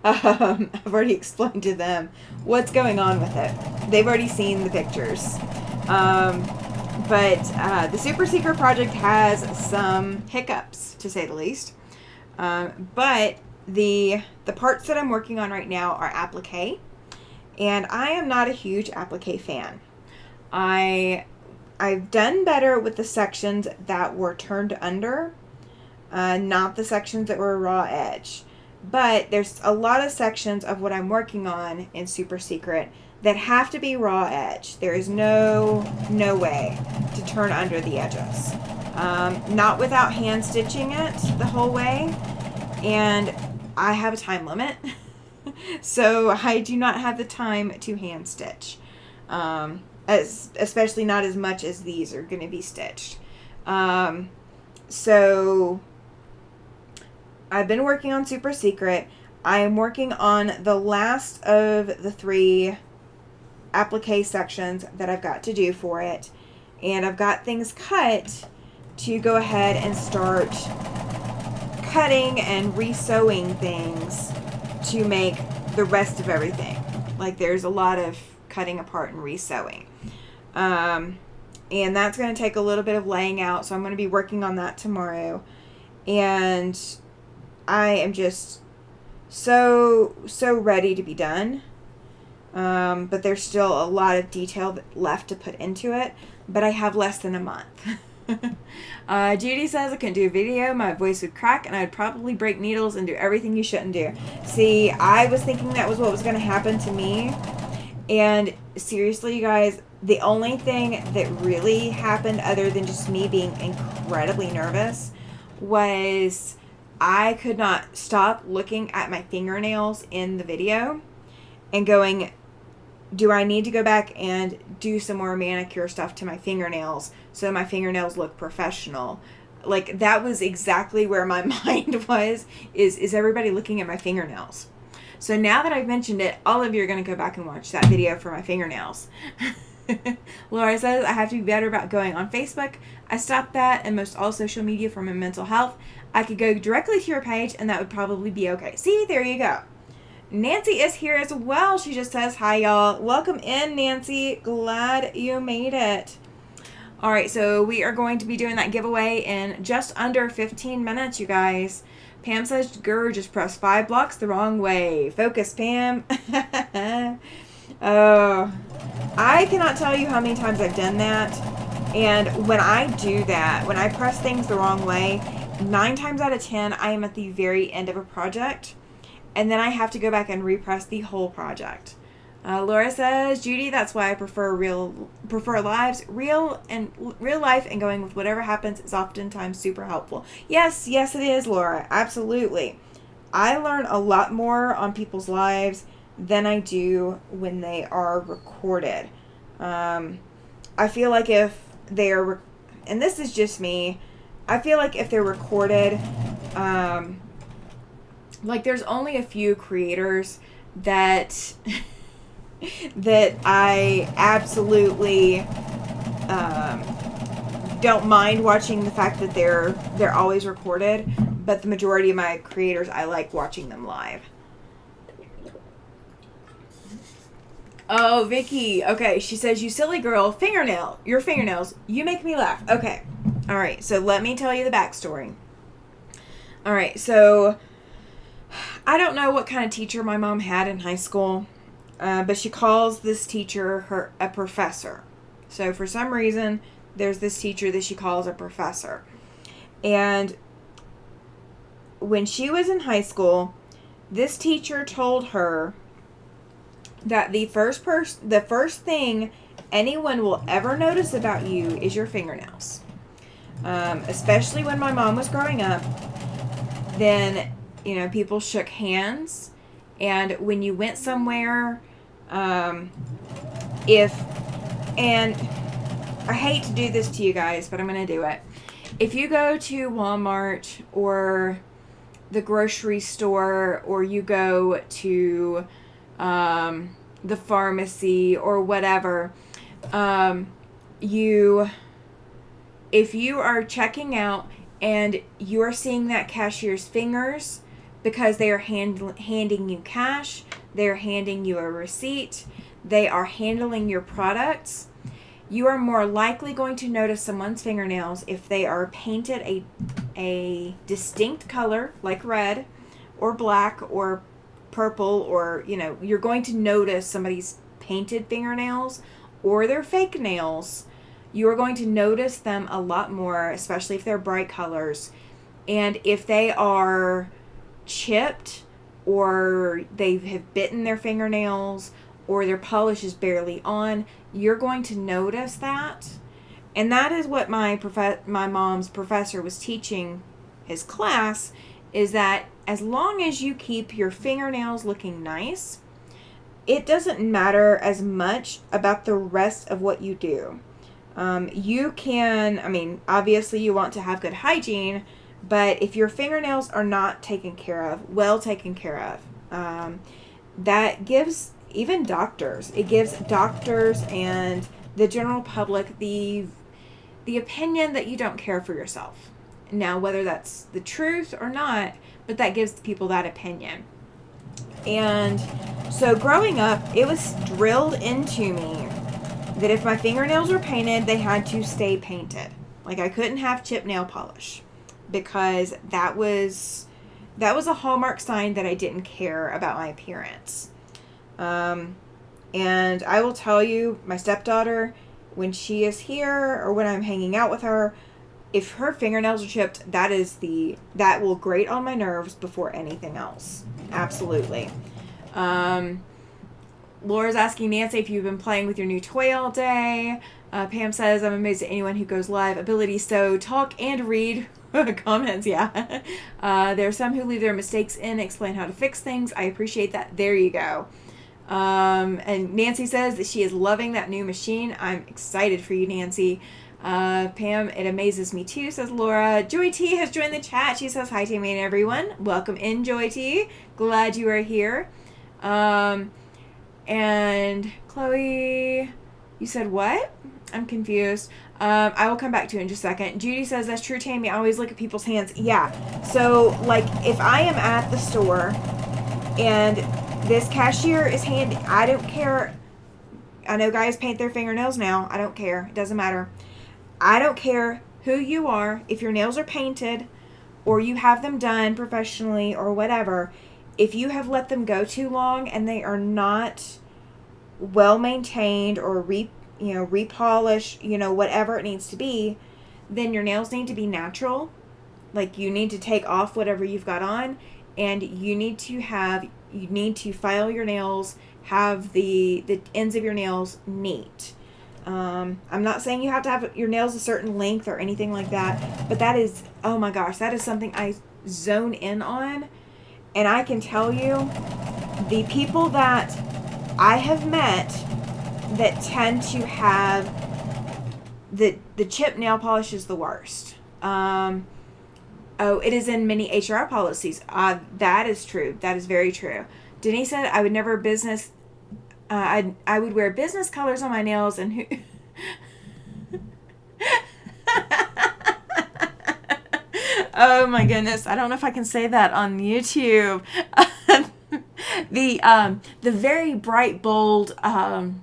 I've already explained to them what's going on with it. They've already seen the pictures. But the Super Secret Project has some hiccups, to say the least. But the parts that I'm working on right now are applique. And I am not a huge applique fan. I've done better with the sections that were turned under. not the sections that were raw edge. But there's a lot of sections of what I'm working on in Super Secret that have to be raw edge. There is no way to turn under the edges. Not without hand stitching it the whole way. And I have a time limit. So I do not have the time to hand stitch. Especially not as much as these are going to be stitched. So I've been working on Super Secret. I am working on the last of the 3 applique sections that I've got to do for it. And I've got things cut to go ahead and start cutting and re-sewing things to make the rest of everything. Like there's a lot of cutting apart and re-sewing. And that's going to take a little bit of laying out, so I'm going to be working on that tomorrow. And I am just so ready to be done. But there's still a lot of detail left to put into it, but I have less than a month. Judy says I couldn't do a video, my voice would crack and I'd probably break needles and do everything you shouldn't do. See, I was thinking that was what was going to happen to me, and seriously, you guys, the only thing that really happened other than just me being incredibly nervous was I could not stop looking at my fingernails in the video and going, do I need to go back and do some more manicure stuff to my fingernails so my fingernails look professional? Like, that was exactly where my mind was, is everybody looking at my fingernails? So now that I've mentioned it, all of you are going to go back and watch that video for my fingernails. Laura says, I have to be better about going on Facebook. I stopped that and most all social media for my mental health. I could go directly to your page and that would probably be okay. See, there you go. Nancy is here as well. She just says, hi, y'all. Welcome in, Nancy. Glad you made it. All right, so we are going to be doing that giveaway in just under 15 minutes, you guys. Pam says, Grr, just press 5 blocks the wrong way. Focus, Pam. Oh, I cannot tell you how many times I've done that. And when I do that, when I press things the wrong way, 9 times out of 10, I am at the very end of a project. And then I have to go back and repress the whole project. Laura says, Judy, that's why I prefer lives. Real life and going with whatever happens is oftentimes super helpful. Yes, it is, Laura. Absolutely. I learn a lot more on people's lives than I do when they are recorded. I feel like if they're, and this is just me, I feel like if they're recorded, like there's only a few creators that that I absolutely don't mind watching the fact that they're always recorded, but the majority of my creators, I like watching them live. Oh, Vicky. Okay, she says, you silly girl, your fingernails, you make me laugh. Okay. All right, so let me tell you the backstory. All right, so I don't know what kind of teacher my mom had in high school, but she calls this teacher a professor. So for some reason, there's this teacher that she calls a professor. And when she was in high school, this teacher told her that the first thing anyone will ever notice about you is your fingernails. Especially when my mom was growing up, then, people shook hands, and when you went somewhere, and I hate to do this to you guys, but I'm going to do it. If you go to Walmart or the grocery store, or you go to the pharmacy or whatever, if you are checking out and you're seeing that cashier's fingers because they are handing you cash, they're handing you a receipt, they are handling your products, you are more likely going to notice someone's fingernails if they are painted a distinct color, like red or black or purple, or, you're going to notice somebody's painted fingernails or their fake nails. You are going to notice them a lot more, especially if they're bright colors. And if they are chipped or they have bitten their fingernails or their polish is barely on, you're going to notice that. And that is what my mom's professor was teaching his class, is that as long as you keep your fingernails looking nice, it doesn't matter as much about the rest of what you do. You can, obviously you want to have good hygiene, but if your fingernails are not taken care of, well taken care of, that gives even doctors, it gives doctors and the general public the opinion that you don't care for yourself. Now, whether that's the truth or not, but that gives people that opinion. And so growing up, it was drilled into me that if my fingernails were painted, they had to stay painted. Like, I couldn't have chip nail polish, because that was a hallmark sign that I didn't care about my appearance. And I will tell you, my stepdaughter, when she is here or when I'm hanging out with her, if her fingernails are chipped, that will grate on my nerves before anything else. Absolutely. Laura's asking Nancy if you've been playing with your new toy all day. Pam says, I'm amazed at anyone who goes live. Ability so talk and read comments, yeah. There are some who leave their mistakes in, explain how to fix things. I appreciate that. There you go. And Nancy says that she is loving that new machine. I'm excited for you, Nancy. Pam, it amazes me too, says Laura. Joy T has joined the chat. She says, hi, Tammy and everyone. Welcome in, Joy T. Glad you are here. And Chloe, you said what? I'm confused. I will come back to it in just a second. Judy says, that's true, Tammy. I always look at people's hands. Yeah. So, like, if I am at the store and this cashier is handy, I don't care. I know guys paint their fingernails now. I don't care. It doesn't matter. I don't care who you are. If your nails are painted or you have them done professionally or whatever, if you have let them go too long and they are not well maintained or repolished, whatever it needs to be, then your nails need to be natural. Like, you need to take off whatever you've got on, and you need to file your nails, have the ends of your nails neat. I'm not saying you have to have your nails a certain length or anything like that, but that is, oh my gosh, that is something I zone in on. And I can tell you, the people that I have met that tend to have the chip nail polish is the worst. It is in many HR policies. That is true. That is very true. Denise said, I would never I would wear business colors on my nails and who... Oh my goodness. I don't know if I can say that on YouTube. The very bright, bold, gosh,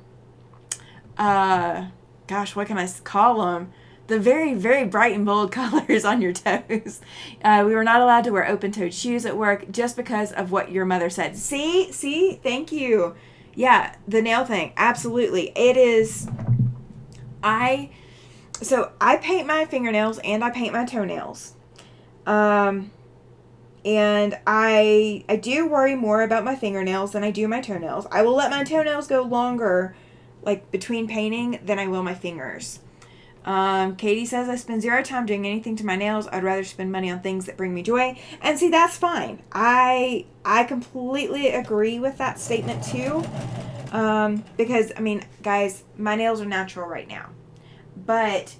what can I call them? The very, very bright and bold colors on your toes. We were not allowed to wear open-toed shoes at work just because of what your mother said. See, thank you. Yeah, the nail thing. Absolutely. It is, so I paint my fingernails and I paint my toenails. And I do worry more about my fingernails than I do my toenails. I will let my toenails go longer, like between painting, than I will my fingers. Katie says, I spend 0 time doing anything to my nails. I'd rather spend money on things that bring me joy. And see, that's fine. I completely agree with that statement too. Because, guys, my nails are natural right now. But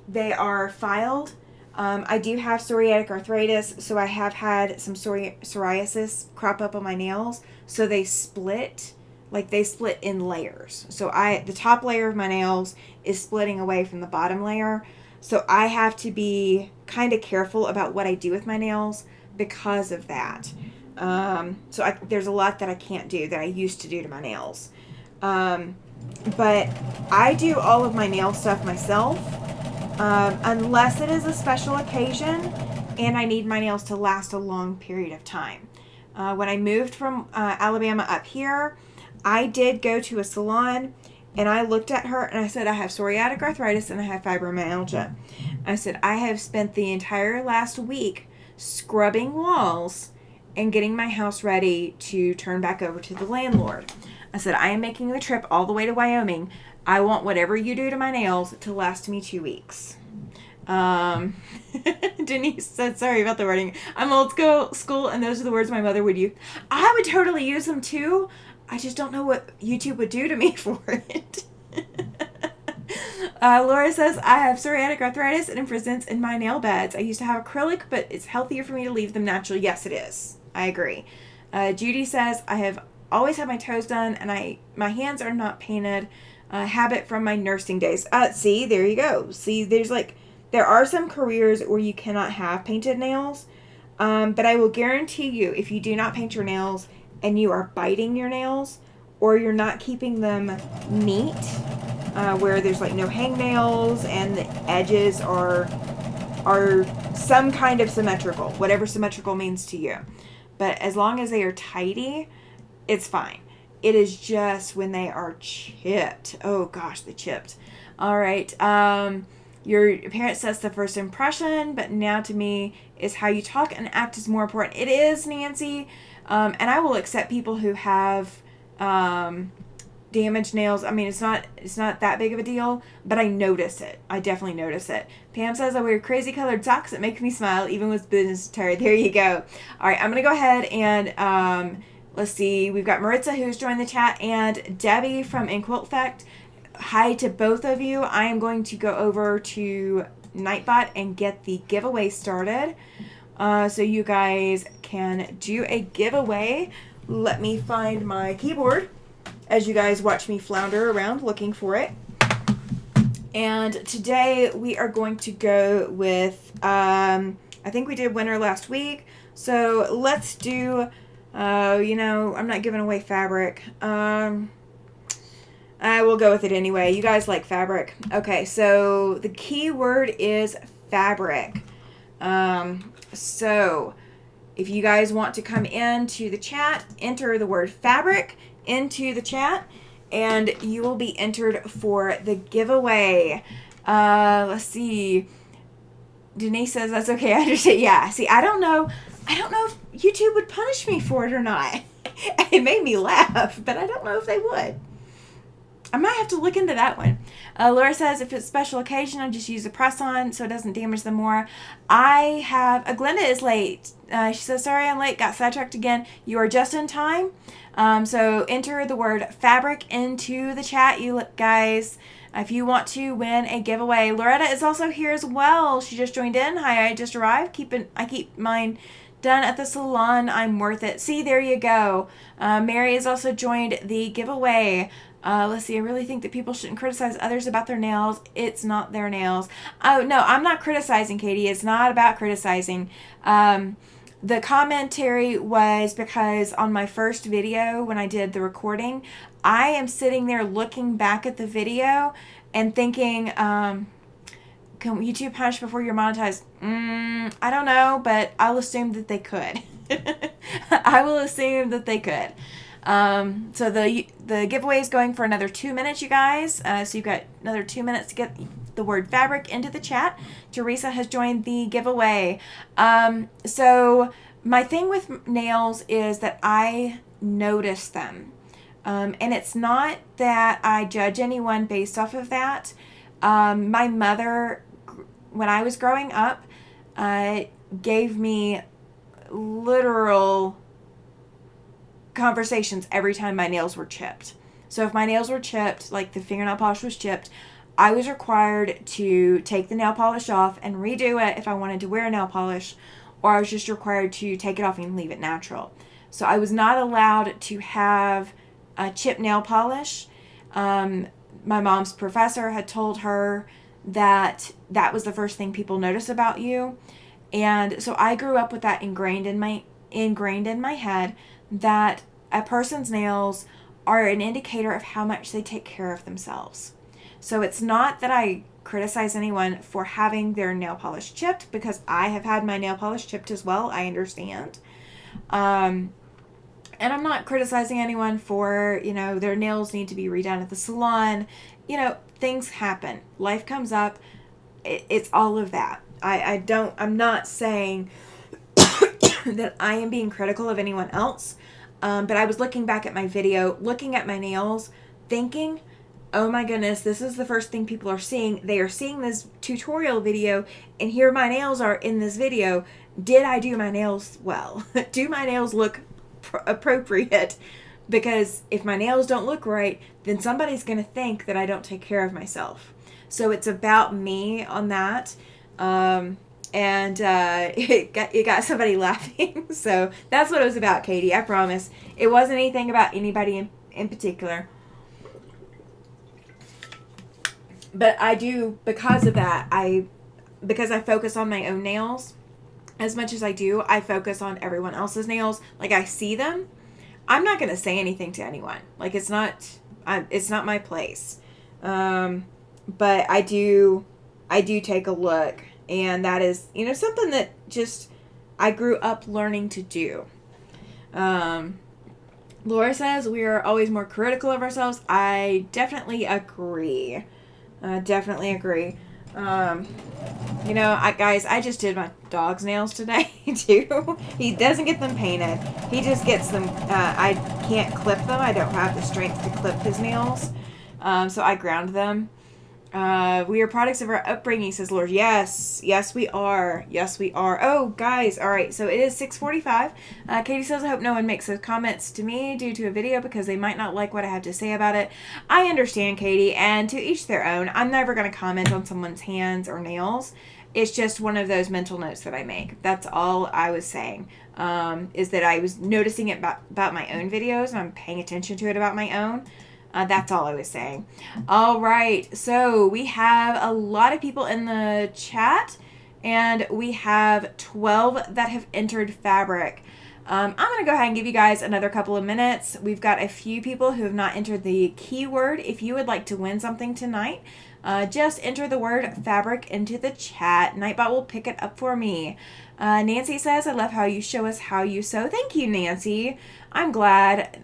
they are filed. I do have psoriatic arthritis, so I have had some psoriasis crop up on my nails. So they split. Like, they split in layers. So the top layer of my nails is splitting away from the bottom layer. So I have to be kind of careful about what I do with my nails because of that. There's a lot that I can't do that I used to do to my nails. But I do all of my nail stuff myself, unless it is a special occasion and I need my nails to last a long period of time. When I moved from Alabama up here, I did go to a salon, and I looked at her, and I said, I have psoriatic arthritis, and I have fibromyalgia. I said, I have spent the entire last week scrubbing walls, and getting my house ready to turn back over to the landlord. I said, I am making the trip all the way to Wyoming. I want whatever you do to my nails to last me 2 weeks. Denise said, sorry about the wording. I'm old school, and those are the words my mother would use. I would totally use them too. I just don't know what YouTube would do to me for it. Laura says, I have psoriatic arthritis and it presents in my nail beds. I used to have acrylic, but it's healthier for me to leave them natural. Yes, it is. I agree. Judy says, I have always had my toes done and my hands are not painted. Habit from my nursing days. See, there you go. See, there are some careers where you cannot have painted nails. But I will guarantee you, if you do not paint your nails and you are biting your nails, or you're not keeping them neat, where there's like no hangnails and the edges are some kind of symmetrical, whatever symmetrical means to you. But as long as they are tidy, it's fine. It is just when they are chipped. Oh gosh, the chipped. All right. Your parent says the first impression, but now to me is how you talk and act is more important. It is, Nancy. And I will accept people who have damaged nails. I mean, it's not that big of a deal, but I notice it. I definitely notice it. Pam says I wear crazy colored socks that make me smile even with business attire. There you go. All right, I'm going to go ahead and let's see. We've got Maritza who's joined the chat and Debbie from In Quilt Effect. Hi to both of you. I am going to go over to Nightbot and get the giveaway started. So you guys can do a giveaway. Let me find my keyboard as you guys watch me flounder around looking for it. And today we are going to go with, I think we did winter last week. So let's do, I'm not giving away fabric. I will go with it anyway. You guys like fabric. Okay, so the key word is fabric. So if you guys want to come into the chat, enter the word fabric into the chat, and you will be entered for the giveaway. Let's see. Denise says that's okay. I understand. Yeah. See, I don't know if YouTube would punish me for it or not. It made me laugh, but I don't know if they would. I might have to look into that one. Laura says, if it's a special occasion, I just use a press-on so it doesn't damage them more. Glenda is late. She says, sorry I'm late, got sidetracked again. You are just in time. So enter the word fabric into the chat, you guys, if you want to win a giveaway. Loretta is also here as well. She just joined in. Hi, I just arrived. I keep mine done at the salon. I'm worth it. See, there you go. Mary has also joined the giveaway. Let's see, I really think that people shouldn't criticize others about their nails. It's not their nails. Oh, no, I'm not criticizing, Katie. It's not about criticizing. The commentary was because on my first video, when I did the recording, I am sitting there looking back at the video and thinking, can YouTube punish before you're monetized? I don't know, but I'll assume that they could. I will assume that they could. So the giveaway is going for another 2 minutes, you guys. So you've got another 2 minutes to get the word fabric into the chat. Teresa has joined the giveaway. So my thing with nails is that I notice them. And it's not that I judge anyone based off of that. My mother, when I was growing up, gave me literal conversations every time my nails were chipped. So if my nails were chipped, like the fingernail polish was chipped, I was required to take the nail polish off and redo it if I wanted to wear nail polish, or I was just required to take it off and leave it natural. So I was not allowed to have a chipped nail polish. My mom's professor had told her that was the first thing people notice about you. And so I grew up with that ingrained in my head that a person's nails are an indicator of how much they take care of themselves. So it's not that I criticize anyone for having their nail polish chipped, because I have had my nail polish chipped as well. I understand. And I'm not criticizing anyone for, their nails need to be redone at the salon. Things happen. Life comes up. It's all of that. I'm not saying that I am being critical of anyone else. But I was looking back at my video, looking at my nails, thinking, oh my goodness, this is the first thing people are seeing. They are seeing this tutorial video, and here my nails are in this video. Did I do my nails well? Do my nails look appropriate? Because if my nails don't look right, then somebody's going to think that I don't take care of myself. So it's about me on that. It got somebody laughing. So that's what it was about, Katie. I promise. It wasn't anything about anybody in particular. But I do, because of that, because I focus on my own nails as much as I do, I focus on everyone else's nails. Like, I see them. I'm not going to say anything to anyone. Like, it's not my place. But I do take a look. And that is, something that just I grew up learning to do. Laura says we are always more critical of ourselves. I definitely agree. Definitely agree. Guys, I just did my dog's nails today, too. He doesn't get them painted. He just gets them, I can't clip them. I don't have the strength to clip his nails. So I ground them. We are products of our upbringing, says Lord. Yes, we are. Yes, we are. Oh, guys. All right. So it is 6:45. Katie says, I hope no one makes those comments to me due to a video because they might not like what I have to say about it. I understand, Katie, and to each their own. I'm never going to comment on someone's hands or nails. It's just one of those mental notes that I make. That's all I was saying, is that I was noticing it about my own videos, and I'm paying attention to it about my own. That's all I was saying. All right. So we have a lot of people in the chat, and we have 12 that have entered fabric. I'm going to go ahead and give you guys another couple of minutes. We've got a few people who have not entered the keyword. If you would like to win something tonight, just enter the word fabric into the chat. Nightbot will pick it up for me. Nancy says, I love how you show us how you sew. Thank you, Nancy. I'm glad,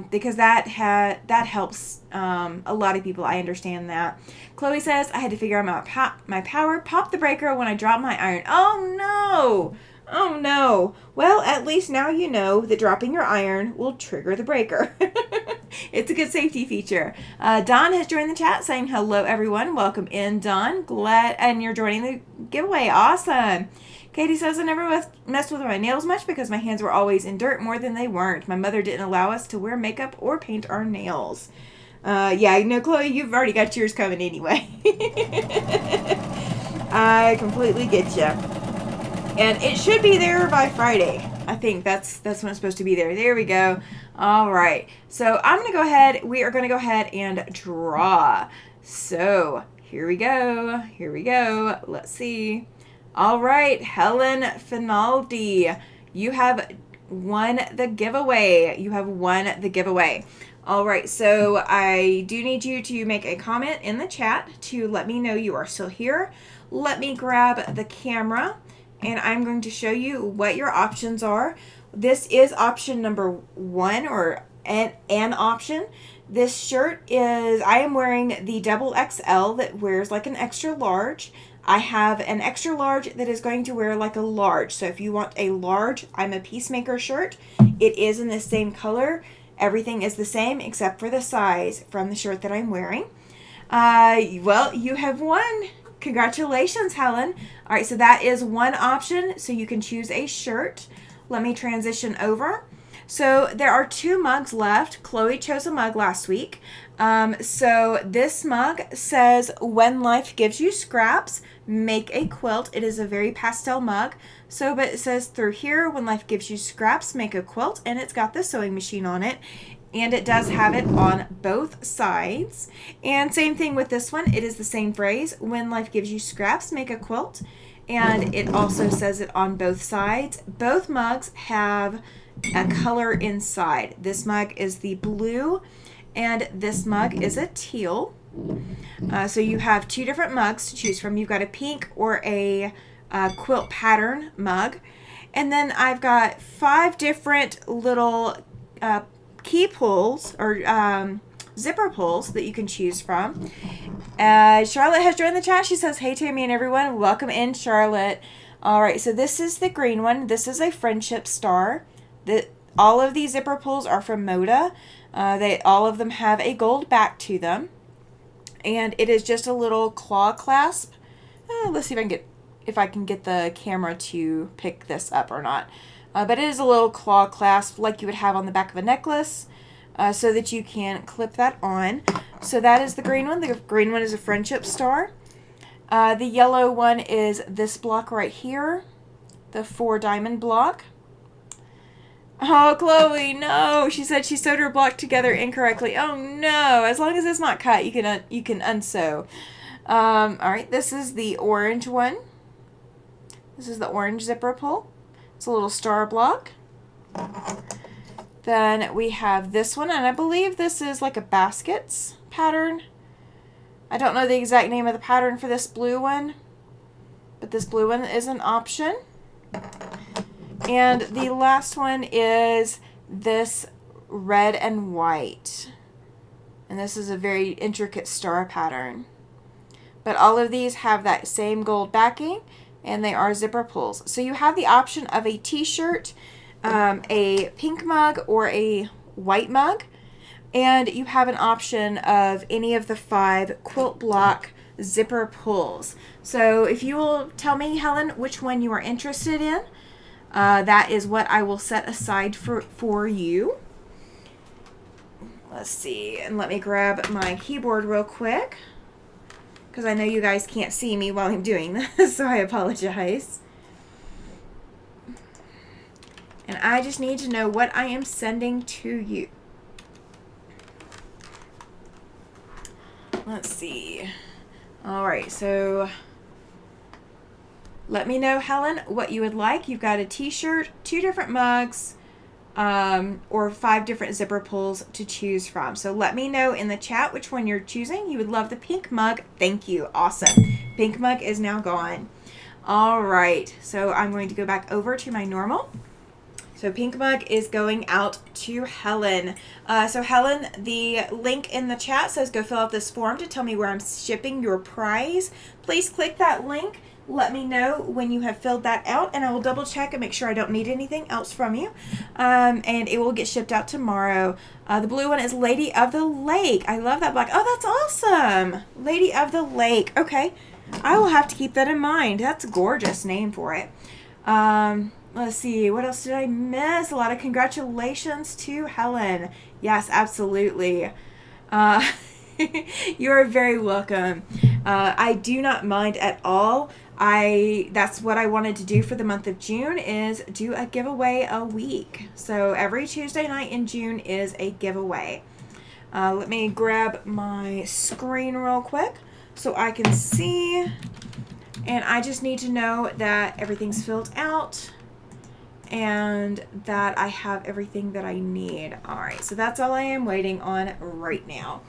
because that helps a lot of people. I understand that. Chloe says, I had to figure out my power. Pop the breaker when I drop my iron. Oh, no. Oh, no. Well, at least now you know that dropping your iron will trigger the breaker. It's a good safety feature. Don has joined the chat saying, hello, everyone. Welcome in, Don. Glad, and you're joining the giveaway. Awesome. Katie says, I never messed with my nails much because my hands were always in dirt more than they weren't. My mother didn't allow us to wear makeup or paint our nails. Chloe, you've already got yours coming anyway. I completely get you. And it should be there by Friday. I think that's when it's supposed to be there. There we go. All right. So we are going to go ahead and draw. So here we go. Let's see. All right, Helen Finaldi, you have won the giveaway. All right, so I do need you to make a comment in the chat to let me know you are still here. Let me grab the camera, and I'm going to show you what your options are. This is option number 1, or an option. This shirt I am wearing the double XL that wears like an extra large. I have an extra large that is going to wear like a large. So if you want a large, I'm a Peacemaker shirt. It is in the same color. Everything is the same except for the size from the shirt that I'm wearing. Well, you have won. Congratulations, Helen. All right, so that is one option. So you can choose a shirt. Let me transition over. So there are 2 mugs left. Chloe chose a mug last week. So this mug says, when life gives you scraps, make a quilt. It is a very pastel mug. But it says through here, when life gives you scraps, make a quilt. And it's got the sewing machine on it. And it does have it on both sides. And same thing with this one. It is the same phrase. When life gives you scraps, make a quilt. And it also says it on both sides. Both mugs have a color inside. This mug is the blue, and this mug is a teal. So you have 2 different mugs to choose from. You've got a pink or a quilt pattern mug. And then I've got 5 different little key pulls or zipper pulls that you can choose from. Charlotte has joined the chat. She says, hey, Tammy and everyone. Welcome in, Charlotte. All right, so this is the green one. This is a friendship star. All of these zipper pulls are from Moda. All of them have a gold back to them. And it is just a little claw clasp. Let's see if I can get the camera to pick this up or not. But it is a little claw clasp like you would have on the back of a necklace, so that you can clip that on. So that is the green one. The green one is a friendship star. The yellow one is this block right here, the 4 diamond block. Oh, Chloe, no. She said she sewed her block together incorrectly. Oh, no. As long as it's not cut, you can unsew. All right, this is the orange one. This is the orange zipper pull. It's a little star block. Then we have this one, and I believe this is like a baskets pattern. I don't know the exact name of the pattern for this blue one, but this blue one is an option. And the last one is this red and white. And this is a very intricate star pattern. But all of these have that same gold backing, and they are zipper pulls. So you have the option of a t-shirt, a pink mug, or a white mug. And you have an option of any of the 5 quilt block zipper pulls. So if you will tell me, Helen, which one you are interested in, that is what I will set aside for you. Let's see, and let me grab my keyboard real quick, because I know you guys can't see me while I'm doing this, so I apologize. And I just need to know what I am sending to you. Let's see. All right, so let me know, Helen, what you would like. You've got a t-shirt, 2 different mugs, or 5 different zipper pulls to choose from. So let me know in the chat which one you're choosing. You would love the pink mug. Thank you. Awesome. Pink mug is now gone. All right, so I'm going to go back over to my normal. So pink mug is going out to Helen. So Helen, the link in the chat says go fill out this form to tell me where I'm shipping your prize. Please click that link. Let me know when you have filled that out, and I will double check and make sure I don't need anything else from you. And it will get shipped out tomorrow. The blue one is Lady of the Lake. I love that black. Oh, that's awesome. Lady of the Lake. Okay. I will have to keep that in mind. That's a gorgeous name for it. Let's see. What else did I miss? A lot of congratulations to Helen. Yes, absolutely. You are very welcome. I do not mind at all. That's what I wanted to do for the month of June, is do a giveaway a week. So every Tuesday night in June is a giveaway. Let me grab my screen real quick so I can see. And I just need to know that everything's filled out and that I have everything that I need. All right, so that's all I am waiting on right now.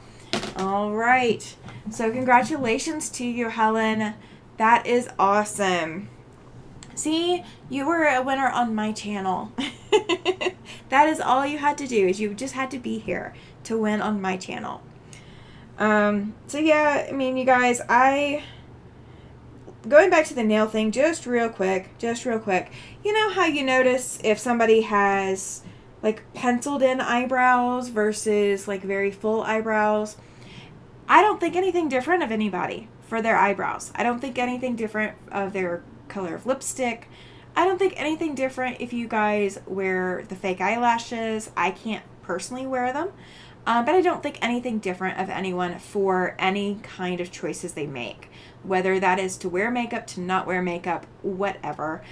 All right, so congratulations to you, Helen. That is awesome. See, you were a winner on my channel. That is all you had to do, is you just had to be here to win on my channel. So yeah, I mean, you guys, going back to the nail thing, just real quick, you know how you notice if somebody has like penciled in eyebrows versus like very full eyebrows? I don't think anything different of anybody for their eyebrows. I don't think anything different of their color of lipstick. I don't think anything different if you guys wear the fake eyelashes. I can't personally wear them. But I don't think anything different of anyone for any kind of choices they make. Whether that is to wear makeup, to not wear makeup, whatever.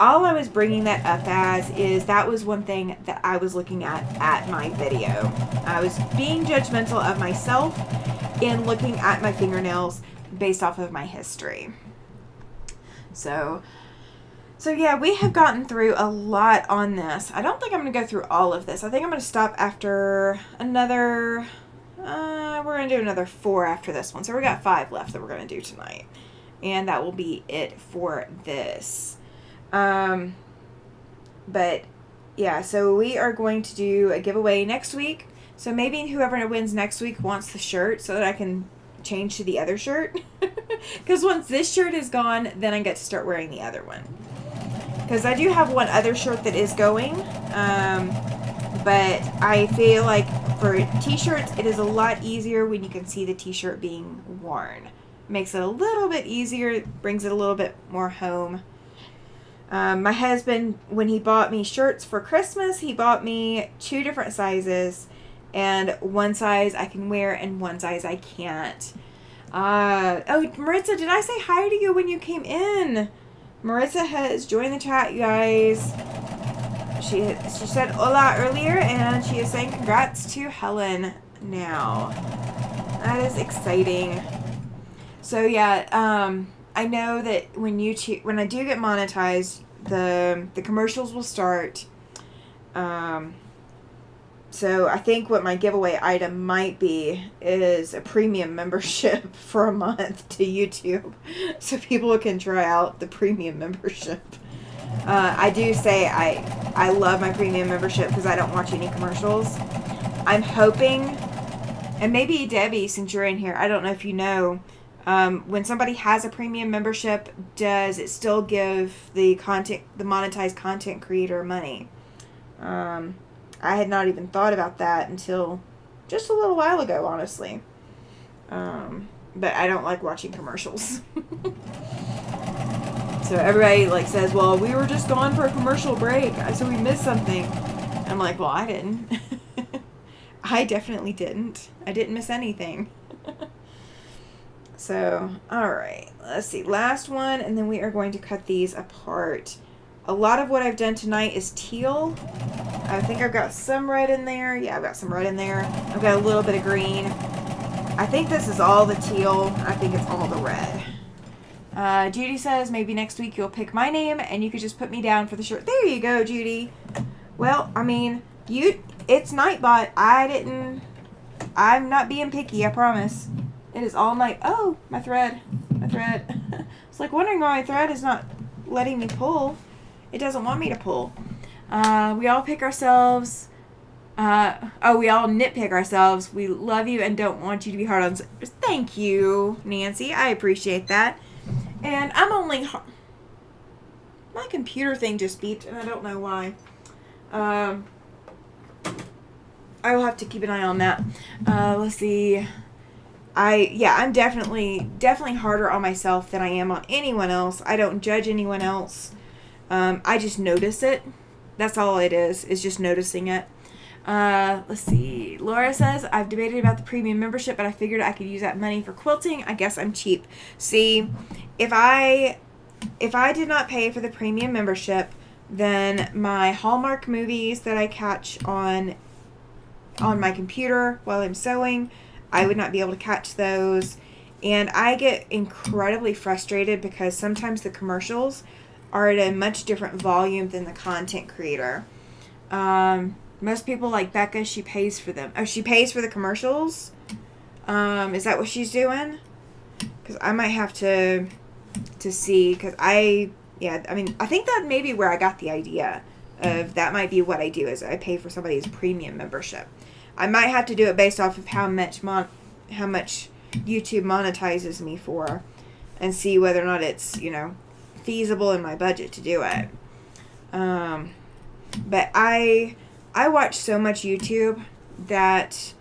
All I was bringing that up as is that was one thing that I was looking at my video. I was being judgmental of myself in looking at my fingernails based off of my history. So yeah, we have gotten through a lot on this. I don't think I'm going to go through all of this. I think I'm going to stop after another, we're going to do another 4 after this one. So we got 5 left that we're going to do tonight. And that will be it for this. But yeah, so we are going to do a giveaway next week. So maybe whoever wins next week wants the shirt so that I can change to the other shirt. Because once this shirt is gone, then I get to start wearing the other one. Because I do have one other shirt that is going. But I feel like for t-shirts, it is a lot easier when you can see the t-shirt being worn. Makes it a little bit easier, brings it a little bit more home. My husband, when he bought me shirts for Christmas, he bought me 2 different sizes, and one size I can wear and one size I can't. Oh, Maritza, did I say hi to you when you came in? Maritza has joined the chat, you guys. She said hola earlier, and she is saying congrats to Helen now. That is exciting. So yeah, I know that when I do get monetized, the commercials will start. So I think what my giveaway item might be is a premium membership for a month to YouTube, so people can try out the premium membership. I do say I love my premium membership because I don't watch any commercials. I'm hoping, and maybe Debbie, since you're in here, I don't know if you know, when somebody has a premium membership, does it still give the monetized content creator money? I had not even thought about that until just a little while ago, honestly. But I don't like watching commercials. So everybody says, well, we were just gone for a commercial break, so we missed something. I'm like, well, I didn't. I definitely didn't. I didn't miss anything. So, alright. Let's see. Last one, and then we are going to cut these apart. A lot of what I've done tonight is teal. I think I've got some red in there. Yeah, I've got some red in there. I've got a little bit of green. I think this is all the teal. I think it's all the red. Judy says, maybe next week you'll pick my name and you could just put me down for the shirt. There you go, Judy. Well, I mean, it's Nightbot. I'm not being picky, I promise. It is all night. Oh, my thread. It's like wondering why my thread is not letting me pull. It doesn't want me to pull. We all pick ourselves. We all nitpick ourselves. We love you and don't want you to be hard on. Thank you, Nancy. I appreciate that. And I'm only. My computer thing just beeped, and I don't know why. I will have to keep an eye on that. Let's see. I'm definitely harder on myself than I am on anyone else. I don't judge anyone else. I just notice it. That's all it is just noticing it. Let's see. Laura says, I've debated about the premium membership, but I figured I could use that money for quilting. I guess I'm cheap. See, if I did not pay for the premium membership, then my Hallmark movies that I catch on my computer while I'm sewing, I would not be able to catch those. And I get incredibly frustrated because sometimes the commercials are at a much different volume than the content creator. Most people like Becca, she pays for them. Oh, she pays for the commercials? Is that what she's doing? Because I might have to see, because I think that may be where I got the idea of that might be what I do, is I pay for somebody's premium membership. I might have to do it based off of how much YouTube monetizes me for, and see whether or not it's, feasible in my budget to do it. But I watch so much YouTube that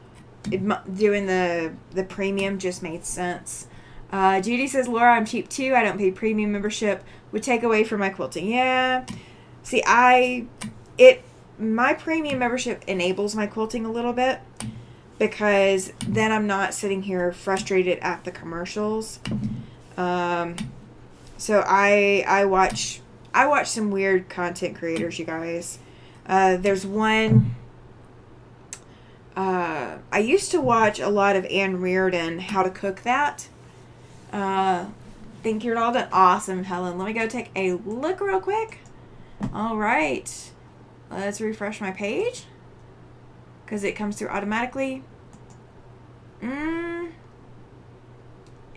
doing the premium just made sense. Judy says, Laura, I'm cheap too. I don't pay premium membership. Would take away from my quilting. Yeah. See, my premium membership enables my quilting a little bit, because then I'm not sitting here frustrated at the commercials. So I watch some weird content creators, you guys. There's one. I used to watch a lot of Ann Reardon, How to Cook That. Think you're all done. Awesome, Helen. Let me go take a look real quick. All right. Let's refresh my page, because it comes through automatically. It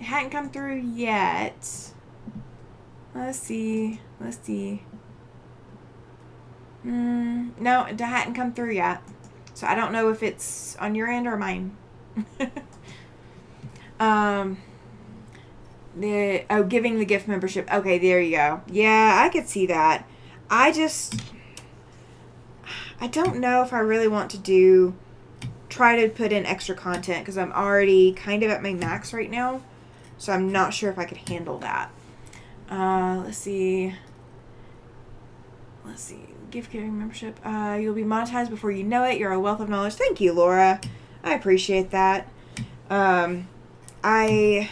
hadn't come through yet. Let's see. No, it hadn't come through yet. So I don't know if it's on your end or mine. Giving the gift membership. Okay, there you go. Yeah, I could see that. I don't know if I really want to try to put in extra content because I'm already kind of at my max right now. So I'm not sure if I could handle that. Let's see. Gift giving membership. You'll be monetized before you know it. You're a wealth of knowledge. Thank you, Laura. I appreciate that. I'm kind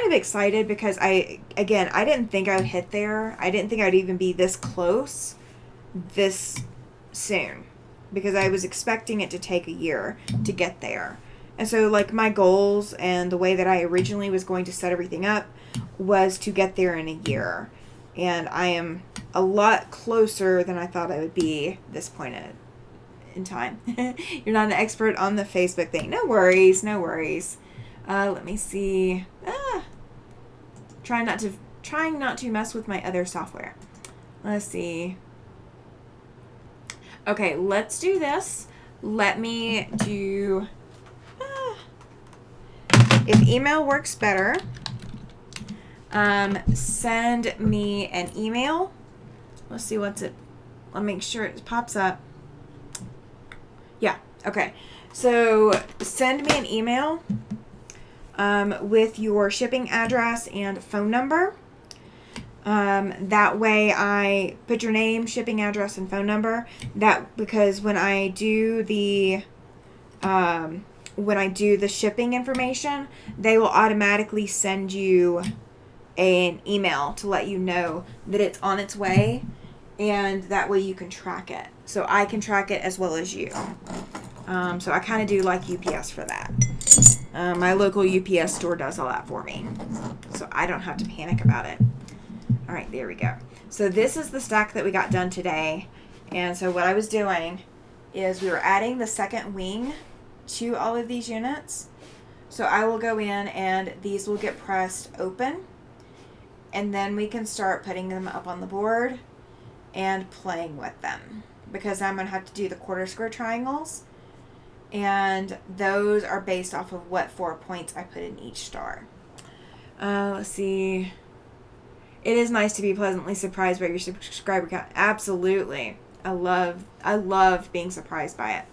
of excited because I didn't think I would hit there. I didn't think I would even be this close this soon because I was expecting it to take a year to get there. And so like my goals and the way that I originally was going to set everything up was to get there in a year. And I am a lot closer than I thought I would be this point in time. You're not an expert on the Facebook thing. No worries. Let me see. Trying not to mess with my other software. Let's see. Okay, let's do this. Let me do... if email works better, send me an email. Let's see let me make sure it pops up. Yeah, okay. So send me an email with your shipping address and phone number. That way I put your name, shipping address, and phone number. Because when I do the shipping information, they will automatically send you an email to let you know that it's on its way, and that way you can track it. So I can track it as well as you. So I kind of do like UPS for that. My local UPS store does all that for me, so I don't have to panic about it. All right, there we go. So this is the stack that we got done today. And so what I was doing is we were adding the second wing to all of these units. So I will go in and these will get pressed open. And then we can start putting them up on the board and playing with them. Because I'm going to have to do the quarter square triangles. And those are based off of what 4 points I put in each star. Let's see. It is nice to be pleasantly surprised by your subscriber count. Absolutely. I love being surprised by it.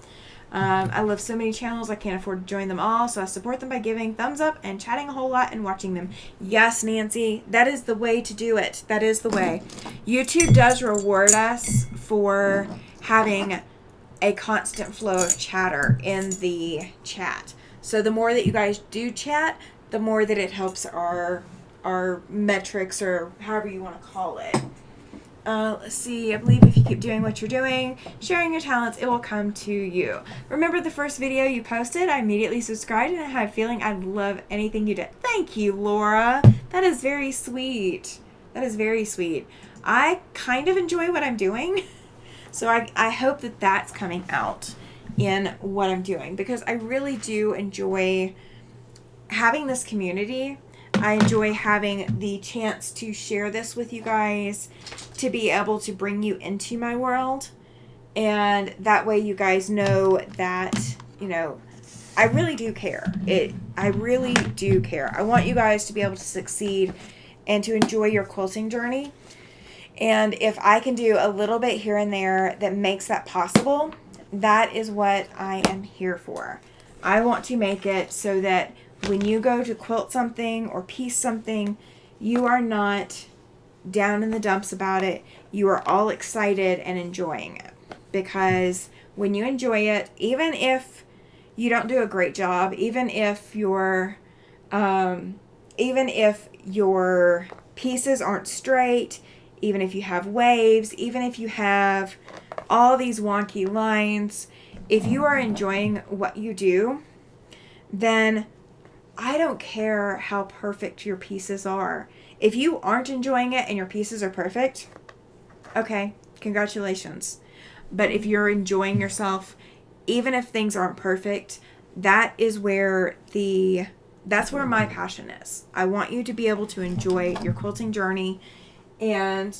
I love so many channels. I can't afford to join them all, so I support them by giving thumbs up and chatting a whole lot and watching them. Yes, Nancy, that is the way to do it. That is the way. YouTube does reward us for having a constant flow of chatter in the chat. So the more that you guys do chat, the more that it helps our metrics, or however you want to call it. Let's see. I believe if you keep doing what you're doing, sharing your talents, it will come to you. Remember the first video you posted? I immediately subscribed and I had a feeling I'd love anything you did. Thank you, Laura. That is very sweet. That is very sweet. I kind of enjoy what I'm doing. So I hope that that's coming out in what I'm doing, because I really do enjoy having this community. I enjoy having the chance to share this with you guys, to be able to bring you into my world. And that way you guys know that, I really do care. I really do care. I want you guys to be able to succeed and to enjoy your quilting journey. And if I can do a little bit here and there that makes that possible, that is what I am here for. I want to make it so that when you go to quilt something or piece something, you are not down in the dumps about it. You are all excited and enjoying it. Because when you enjoy it, even if you don't do a great job, even if your pieces aren't straight, even if you have waves, even if you have all these wonky lines, if you are enjoying what you do, then I don't care how perfect your pieces are. If you aren't enjoying it and your pieces are perfect, okay, congratulations. But if you're enjoying yourself, even if things aren't perfect, that's where my passion is. I want you to be able to enjoy your quilting journey, and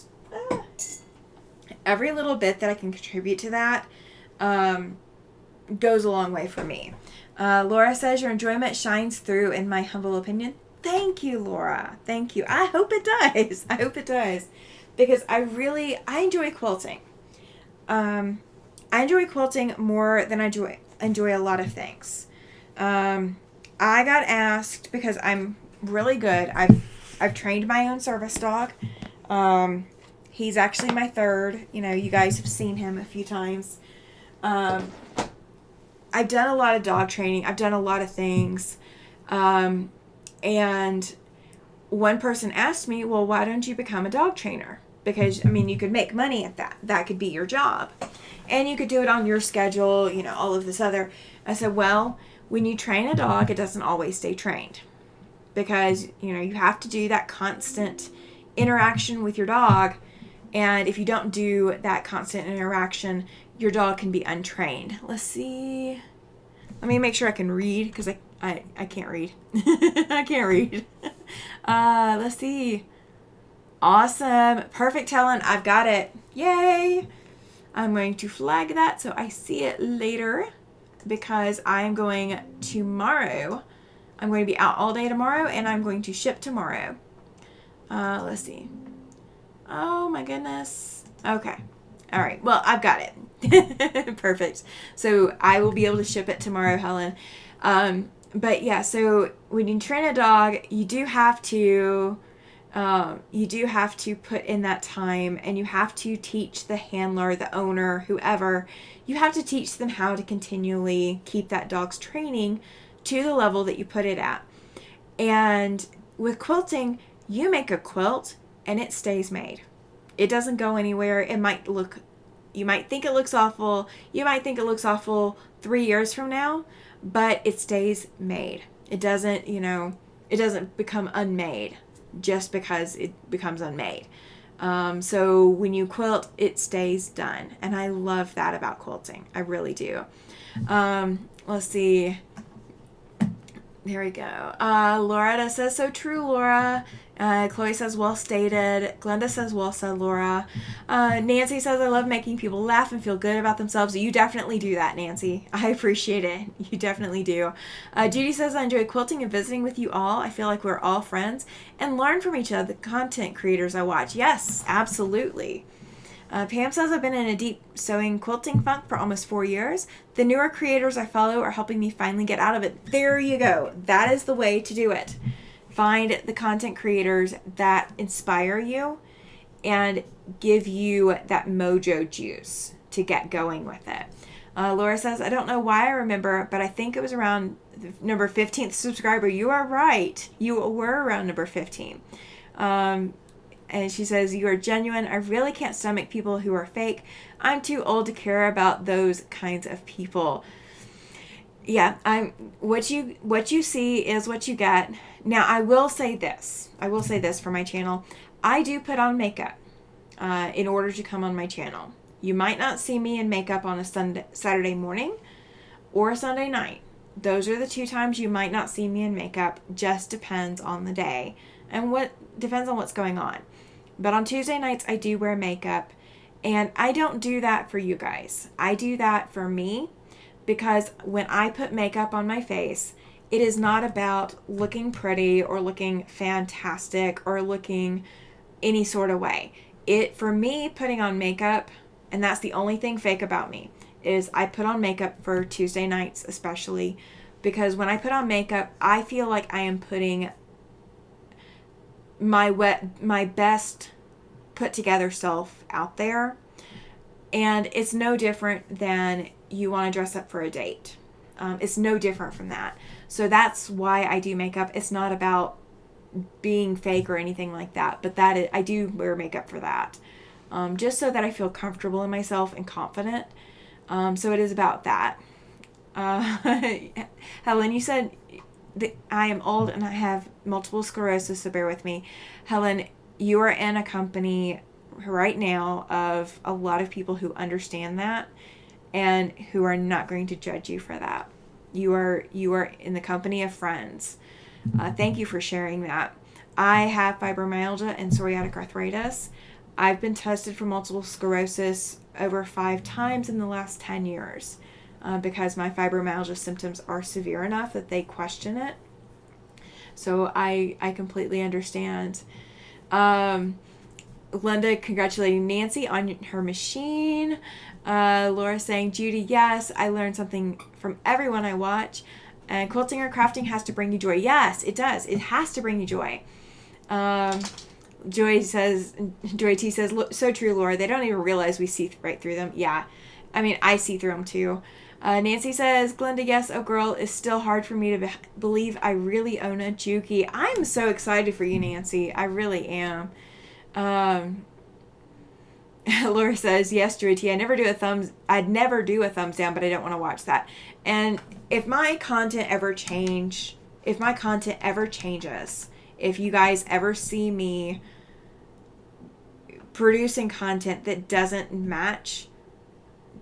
every little bit that I can contribute to that goes a long way for me. Laura says, your enjoyment shines through, in my humble opinion. Thank you, Laura. Thank you. I hope it does. I hope it does. Because I enjoy quilting. I enjoy quilting more than I enjoy a lot of things. I got asked, because I'm really good. I've trained my own service dog. He's actually my third. You guys have seen him a few times. I've done a lot of dog training. I've done a lot of things. And one person asked me, well, why don't you become a dog trainer? Because, you could make money at that. That could be your job. And you could do it on your schedule, all of this other. I said, well, when you train a dog, it doesn't always stay trained. Because, you have to do that constant interaction with your dog. And if you don't do that constant interaction, your dog can be untrained. Let's see. Let me make sure I can read, because I can't read. I can't read. Let's see. Awesome. Perfect, Helen. I've got it. Yay. I'm going to flag that so I see it later, because I'm going tomorrow. I'm going to be out all day tomorrow, and I'm going to ship tomorrow. Let's see. Oh my goodness. Okay. All right. Well, I've got it. Perfect. So I will be able to ship it tomorrow, Helen. But yeah, so when you train a dog, you do have to put in that time, and you have to teach the handler, the owner, whoever, you have to teach them how to continually keep that dog's training to the level that you put it at. And with quilting, you make a quilt and it stays made. It doesn't go anywhere. You might think it looks awful. You might think it looks awful 3 years from now, but it stays made. It doesn't become unmade just because it becomes unmade. So when you quilt, it stays done. And I love that about quilting. I really do. Let's see. There we go. Loretta says, so true, Laura. Chloe says, well stated. Glenda says, well said, Laura. Nancy says, I love making people laugh and feel good about themselves. You definitely do that, Nancy. I appreciate it. You definitely do. Judy says, I enjoy quilting and visiting with you all. I feel like we're all friends and learn from each other, the content creators I watch. Yes, absolutely. Pam says, I've been in a deep sewing quilting funk for almost 4 years. The newer creators I follow are helping me finally get out of it. There you go. That is the way to do it. Find the content creators that inspire you and give you that mojo juice to get going with it. Laura says, I don't know why I remember, but I think it was around number 15th subscriber. You are right. You were around number 15. And she says, you are genuine. I really can't stomach people who are fake. I'm too old to care about those kinds of people. Yeah, what you see is what you get. Now, I will say this for my channel. I do put on makeup in order to come on my channel. You might not see me in makeup on a Saturday morning or a Sunday night. Those are the two times you might not see me in makeup. Just depends on the day and depends on what's going on. But on Tuesday nights, I do wear makeup, and I don't do that for you guys. I do that for me, because when I put makeup on my face, it is not about looking pretty or looking fantastic or looking any sort of way. For me, putting on makeup, and that's the only thing fake about me, is I put on makeup for Tuesday nights especially, because when I put on makeup, I feel like I am putting my best put together self out there. And it's no different than you want to dress up for a date. It's no different from that. So that's why I do makeup. It's not about being fake or anything like that, but I do wear makeup for that. Just so that I feel comfortable in myself and confident. So it is about that. Helen, you said I am old and I have multiple sclerosis, so bear with me. Helen, you are in a company right now of a lot of people who understand that and who are not going to judge you for that. You are in the company of friends. Thank you for sharing that. I have fibromyalgia and psoriatic arthritis. I've been tested for multiple sclerosis over 5 times in the last 10 years. because my fibromyalgia symptoms are severe enough that they question it. So I completely understand. Linda congratulating Nancy on her machine. Laura saying, Judy, yes, I learned something from everyone I watch. And quilting or crafting has to bring you joy. Yes, it does. It has to bring you joy. Joy T says, so true, Laura. They don't even realize we see right through them. Yeah. I mean, I see through them too. Nancy says, Glenda, yes, oh girl, it's still hard for me to believe I really own a Juki. I'm so excited for you, Nancy. I really am. Laura says, yes, Joy T, I'd never do a thumbs down, but I don't want to watch that. And if my content ever changes, if you guys ever see me producing content that doesn't match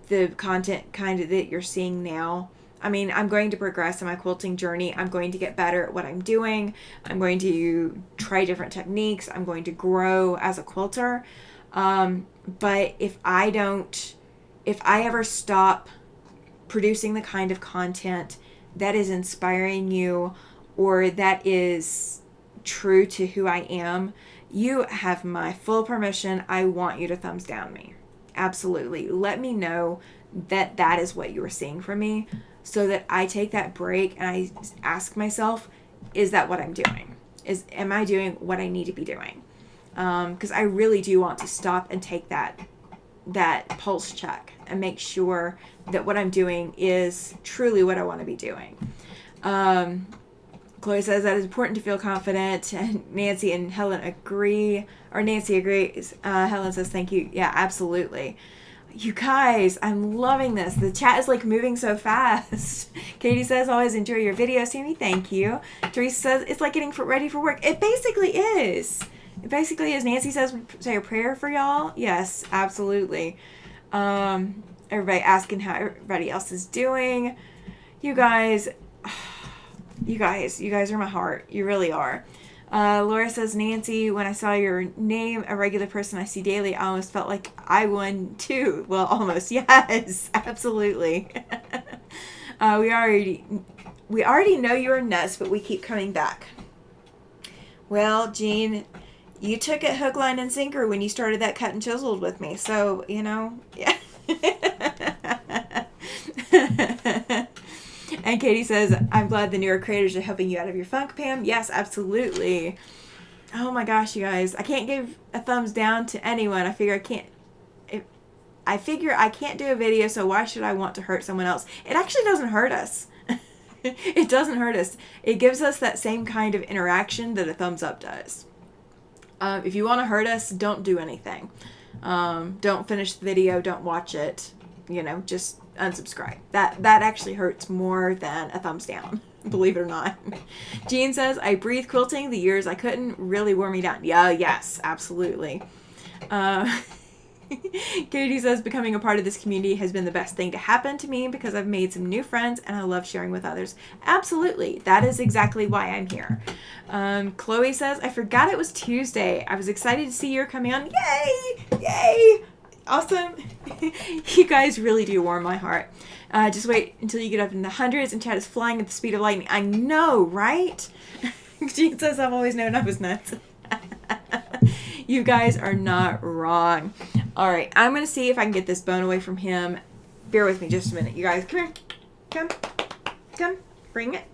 the content kind of that you're seeing now, I mean, I'm going to progress in my quilting journey. I'm going to get better at what I'm doing. I'm going to try different techniques. I'm going to grow as a quilter. But if I ever stop producing the kind of content that is inspiring you or that is true to who I am, you have my full permission. I want you to thumbs down me. Absolutely. Let me know that that is what you are seeing from me so that I take that break and I ask myself, is that what I'm doing? Am I doing what I need to be doing? Because I really do want to stop and take that pulse check and make sure that what I'm doing is truly what I want to be doing. Chloe says that it's important to feel confident, and Nancy and Helen agree, or Nancy agrees. Helen says thank you. Yeah, absolutely. You guys, I'm loving this. The chat is like moving so fast. Katie says, always enjoy your videos, Sammy. Thank you. Teresa says, it's like getting ready for work. It basically is. Nancy says, say a prayer for y'all. Yes, absolutely. Everybody asking how everybody else is doing. You guys are my heart. You really are. Laura says, Nancy, when I saw your name, a regular person I see daily, I almost felt like I won too. Well, almost. Yes, absolutely. We already know you're nuts, but we keep coming back. Well, Jean, you took it hook, line, and sinker when you started that cut and chiseled with me. So, yeah. And Katie says, I'm glad the newer creators are helping you out of your funk, Pam. Yes, absolutely. Oh my gosh, you guys. I can't give a thumbs down to anyone. I figure I can't do a video, so why should I want to hurt someone else? It actually doesn't hurt us. It doesn't hurt us. It gives us that same kind of interaction that a thumbs up does. If you want to hurt us, don't do anything. Don't finish the video. Don't watch it. Just unsubscribe. That actually hurts more than a thumbs down, believe it or not. Jean says, I breathe quilting. The years I couldn't really wore me down. Yeah, yes, absolutely. Katie says, becoming a part of this community has been the best thing to happen to me because I've made some new friends and I love sharing with others. Absolutely. That is exactly why I'm here. Chloe says, I forgot it was Tuesday. I was excited to see you're coming on. Yay! Yay! Awesome. You guys really do warm my heart. Just wait until you get up in the hundreds and chat is flying at the speed of lightning. I know, right? Jean says, I've always known I was nuts. You guys are not wrong. All right, I'm going to see if I can get this bone away from him. Bear with me just a minute. You guys, come here. Come. Bring it.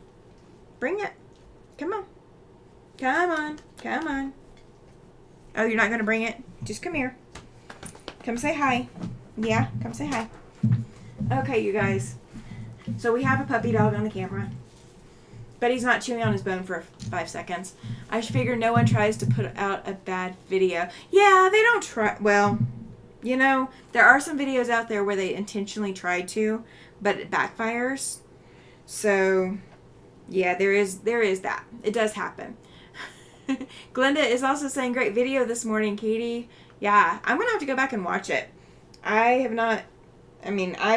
Come on. Oh, you're not going to bring it? Just come here. Come say hi. Yeah, come say hi. Okay, you guys. So we have a puppy dog on the camera. But he's not chewing on his bone for 5 seconds. I figure no one tries to put out a bad video. Yeah, they don't try. Well, there are some videos out there where they intentionally tried to, but it backfires. So, yeah, there is that. It does happen. Glenda is also saying, great video this morning, Katie. Yeah, I'm going to have to go back and watch it. I've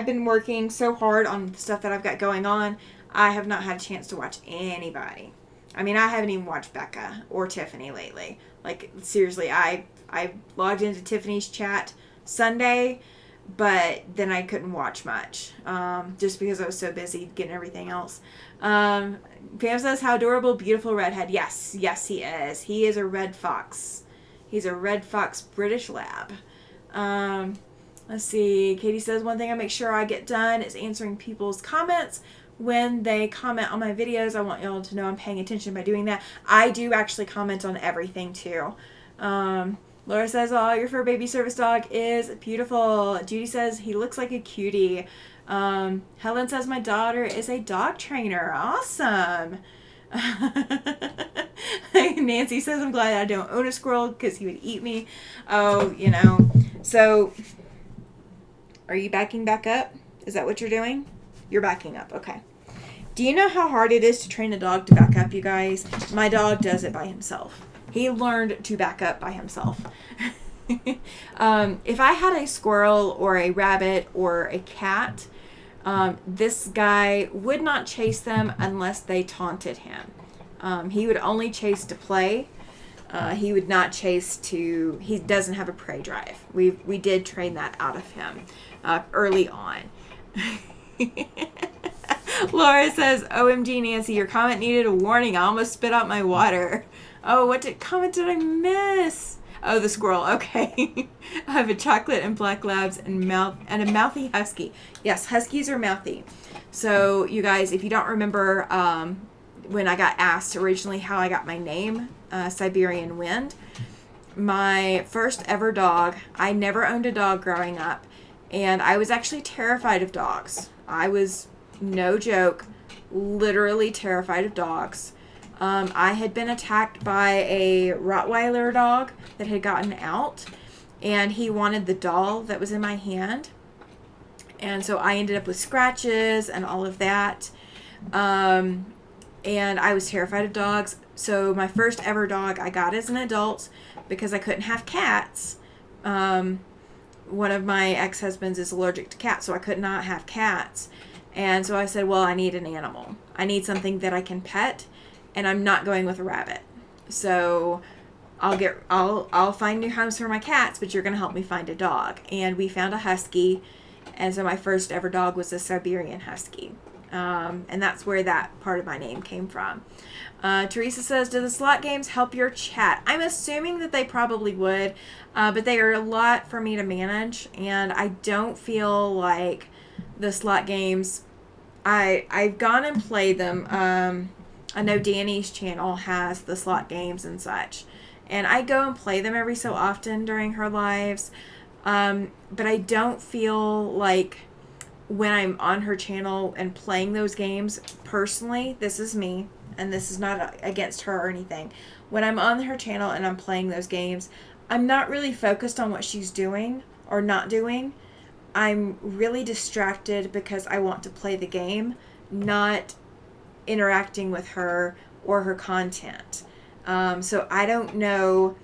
been working so hard on the stuff that I've got going on. I have not had a chance to watch anybody. I haven't even watched Becca or Tiffany lately. Like, seriously, I logged into Tiffany's chat Sunday, but then I couldn't watch much, just because I was so busy getting everything else. Pam says, how adorable, beautiful redhead. Yes, he is. He is a red fox. He's a red fox British lab. Let's see. Katie says, one thing I make sure I get done is answering people's comments. When they comment on my videos, I want y'all to know I'm paying attention by doing that. I do actually comment on everything too. Laura says, oh, your fur baby service dog is beautiful. Judy says, he looks like a cutie. Helen says, my daughter is a dog trainer. Awesome. Nancy says, I'm glad I don't own a squirrel because he would eat me. Oh, So, are you backing back up? Is that what you're doing? You're backing up. Okay. Do you know how hard it is to train a dog to back up, you guys? My dog does it by himself. He learned to back up by himself. If I had a squirrel or a rabbit or a cat, this guy would not chase them unless they taunted him. He would only chase to play. He would not chase to... He doesn't have a prey drive. We did train that out of him early on. Laura says, OMG, Nancy, your comment needed a warning. I almost spit out my water. Oh, what comment did I miss? Oh, the squirrel. Okay. I have a chocolate and black labs and a mouthy husky. Yes, huskies are mouthy. So, you guys, if you don't remember when I got asked originally how I got my name, Siberian Wind, my first ever dog, I never owned a dog growing up, and I was actually terrified of dogs. I was, no joke, literally terrified of dogs. I had been attacked by a Rottweiler dog that had gotten out, and he wanted the doll that was in my hand. And so I ended up with scratches and all of that. And I was terrified of dogs. So my first ever dog I got as an adult because I couldn't have cats. One of my ex-husbands is allergic to cats, so I could not have cats. And so I said, well, I need an animal. I need something that I can pet. And I'm not going with a rabbit. So I'll find new homes for my cats, but you're going to help me find a dog. And we found a husky. And so my first ever dog was a Siberian husky. And that's where that part of my name came from. Teresa says, do the slot games help your chat? I'm assuming that they probably would, but they are a lot for me to manage. And I don't feel like the slot games, I've gone and played them. I know Danny's channel has the slot games and such. And I go and play them every so often during her lives. But I don't feel like when I'm on her channel and playing those games, personally, this is me, and this is not against her or anything. When I'm on her channel and I'm playing those games, I'm not really focused on what she's doing or not doing. I'm really distracted because I want to play the game, not interacting with her or her content. So I don't know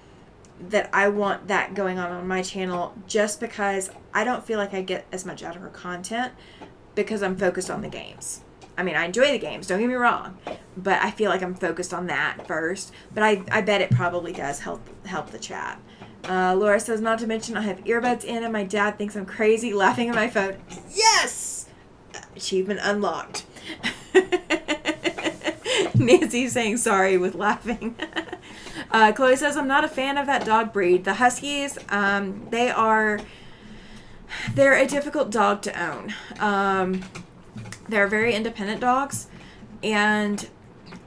that I want that going on my channel just because I don't feel like I get as much out of her content because I'm focused on the games. I mean, I enjoy the games, don't get me wrong, but I feel like I'm focused on that first. But I bet it probably does help the chat. Laura says, not to mention I have earbuds in and my dad thinks I'm crazy laughing at my phone. Yes! Achievement unlocked. Nancy's saying sorry with laughing. Chloe says, I'm not a fan of that dog breed. The Huskies, they're a difficult dog to own. They're very independent dogs, and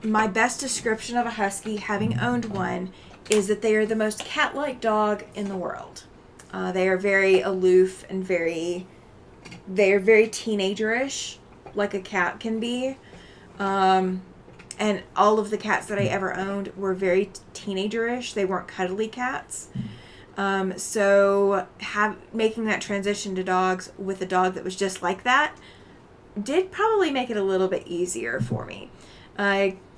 my best description of a Husky, having owned one, is that they are the most cat-like dog in the world. They are very aloof and they're very teenager-ish, like a cat can be. And all of the cats that I ever owned were very teenager-ish. They weren't cuddly cats. So making that transition to dogs with a dog that was just like that did probably make it a little bit easier for me.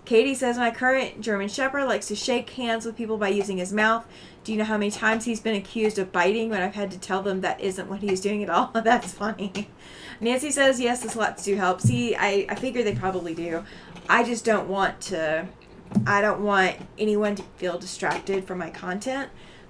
Katie says, my current German Shepherd likes to shake hands with people by using his mouth. Do you know how many times he's been accused of biting when I've had to tell them that isn't what he's doing at all? That's funny. Nancy says, yes, the slots do help. See, I figure they probably do. I just don't want anyone to feel distracted from my content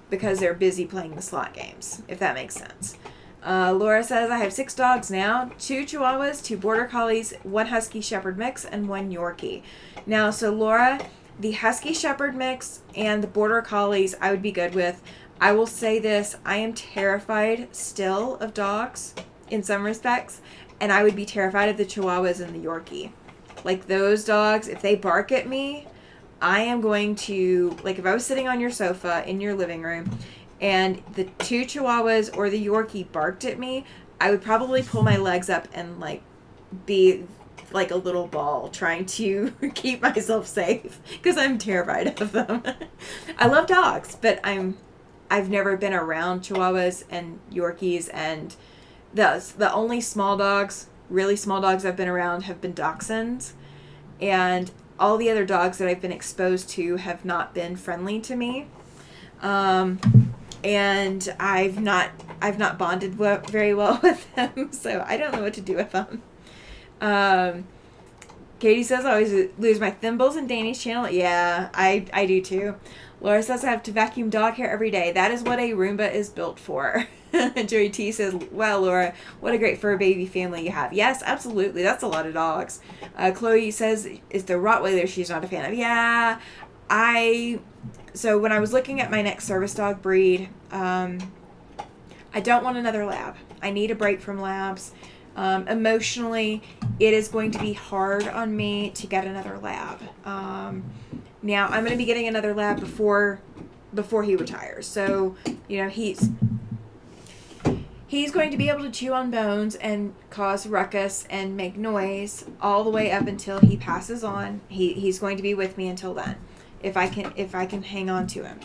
because they're busy playing the slot games, if that makes sense. Laura says, I have 6 dogs now, 2 Chihuahuas, 2 Border Collies, 1 Husky Shepherd mix, and 1 Yorkie. Now, so Laura, the Husky Shepherd mix and the Border Collies I would be good with. I will say this, I am terrified still of dogs in some respects, and I would be terrified of the Chihuahuas and the Yorkie. Like, those dogs, if they bark at me, I am going to, like, if I was sitting on your sofa in your living room and the 2 Chihuahuas or the Yorkie barked at me, I would probably pull my legs up and, like, be like a little ball trying to keep myself safe because I'm terrified of them. I love dogs, but I've never been around Chihuahuas and Yorkies, and the only small dogs, really small dogs I've been around have been Dachshunds, and all the other dogs that I've been exposed to have not been friendly to me. And I've not bonded very well with them, so I don't know what to do with them. Katie says I always lose my thimbles in Danny's channel. Yeah, I do too. Laura says I have to vacuum dog hair every day. That is what a Roomba is built for. Joey T says, wow, Laura, what a great fur baby family you have. Yes, absolutely. That's a lot of dogs. Chloe says, is the Rottweiler she's not a fan of? Yeah, so when I was looking at my next service dog breed, I don't want another lab. I need a break from labs. Emotionally, it is going to be hard on me to get another lab. Now, I'm going to be getting another lab before he retires. So, he's going to be able to chew on bones and cause ruckus and make noise all the way up until he passes on. He's going to be with me until then, if I can hang on to him.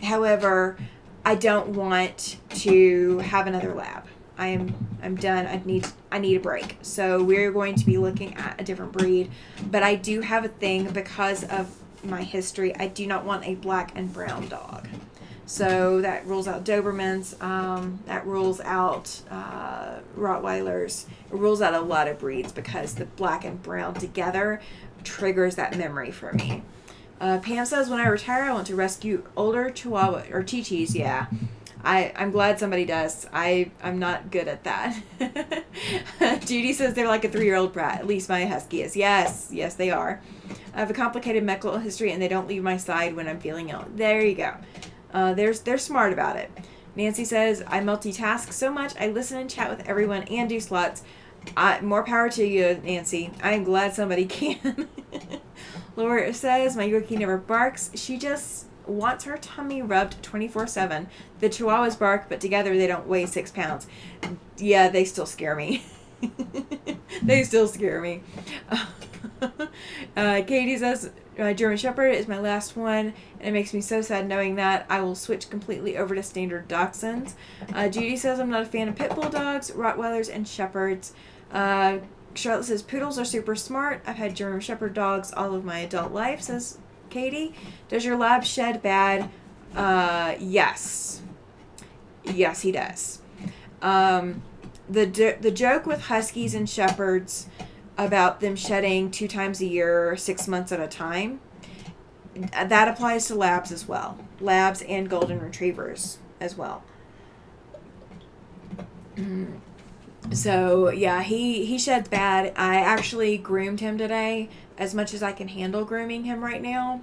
However, I don't want to have another lab. I'm done. I need a break. So we're going to be looking at a different breed, but I do have a thing because of my history. I do not want a black and brown dog. So that rules out Dobermans. That rules out Rottweilers. It rules out a lot of breeds because the black and brown together triggers that memory for me. Pam says, when I retire, I want to rescue older Chihuahua or Chi-Chis. Yeah. I'm glad somebody does. I'm not good at that. Judy says they're like a 3-year-old brat. At least my husky is. Yes, they are. I have a complicated medical history and they don't leave my side when I'm feeling ill. There you go. They're smart about it. Nancy says, I multitask so much. I listen and chat with everyone and do slots. More power to you, Nancy. I am glad somebody can. Laura says, my Yorkie never barks. She just wants her tummy rubbed 24/7. The Chihuahuas bark, but together they don't weigh 6 pounds. Yeah, they still scare me. They still scare me. Katie says, German Shepherd is my last one, and it makes me so sad knowing that. I will switch completely over to standard Dachshunds. Judy says, I'm not a fan of pit bull dogs, Rottweilers, and Shepherds. Charlotte says, poodles are super smart. I've had German Shepherd dogs all of my adult life, says Katie. Does your lab shed bad? Yes. Yes, he does. The joke with Huskies and Shepherds about them shedding 2 times a year, 6 months at a time, that applies to labs as well. Labs and golden retrievers as well. So, yeah, he sheds bad. I actually groomed him today as much as I can handle grooming him right now.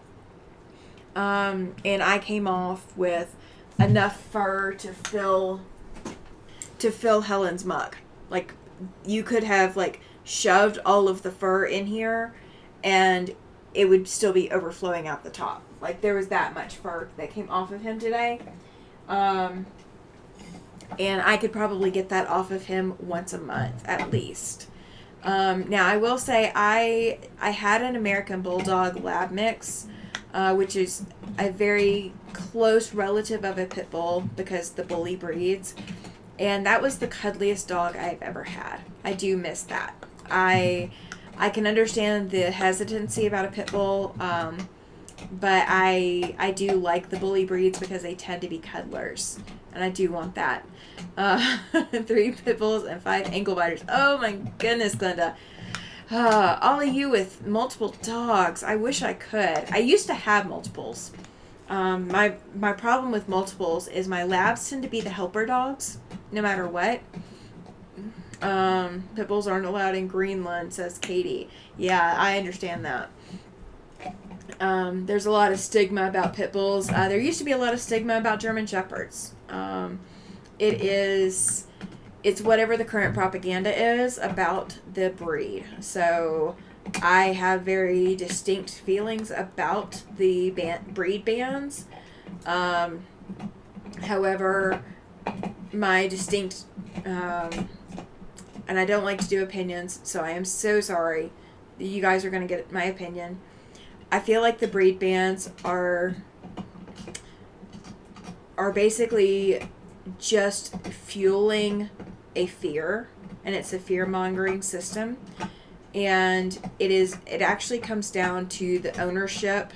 And I came off with enough fur to fill Helen's mug. Like, you could have, like, shoved all of the fur in here and it would still be overflowing out the top. Like, there was that much fur that came off of him today. And I could probably get that off of him once a month at least. Now, I will say I had an American Bulldog Lab mix, which is a very close relative of a pit bull because the bully breeds. And that was the cuddliest dog I've ever had. I do miss that. I can understand the hesitancy about a pit bull, but I do like the bully breeds because they tend to be cuddlers, and I do want that. 3 pit bulls and 5 ankle biters. Oh my goodness, Glenda. All of you with multiple dogs. I wish I could. I used to have multiples. My problem with multiples is my labs tend to be the helper dogs. no matter what. Pit bulls aren't allowed in Greenland, says Katie. Yeah, I understand that. There's a lot of stigma about pit bulls. There used to be a lot of stigma about German Shepherds. It's whatever the current propaganda is about the breed. So I have very distinct feelings about the breed bans. However, my distinct, and I don't like to do opinions, so I am so sorry that you guys are going to get my opinion. I feel like the breed bans are basically just fueling a fear, and it's a fear-mongering system. And it actually comes down to the ownership.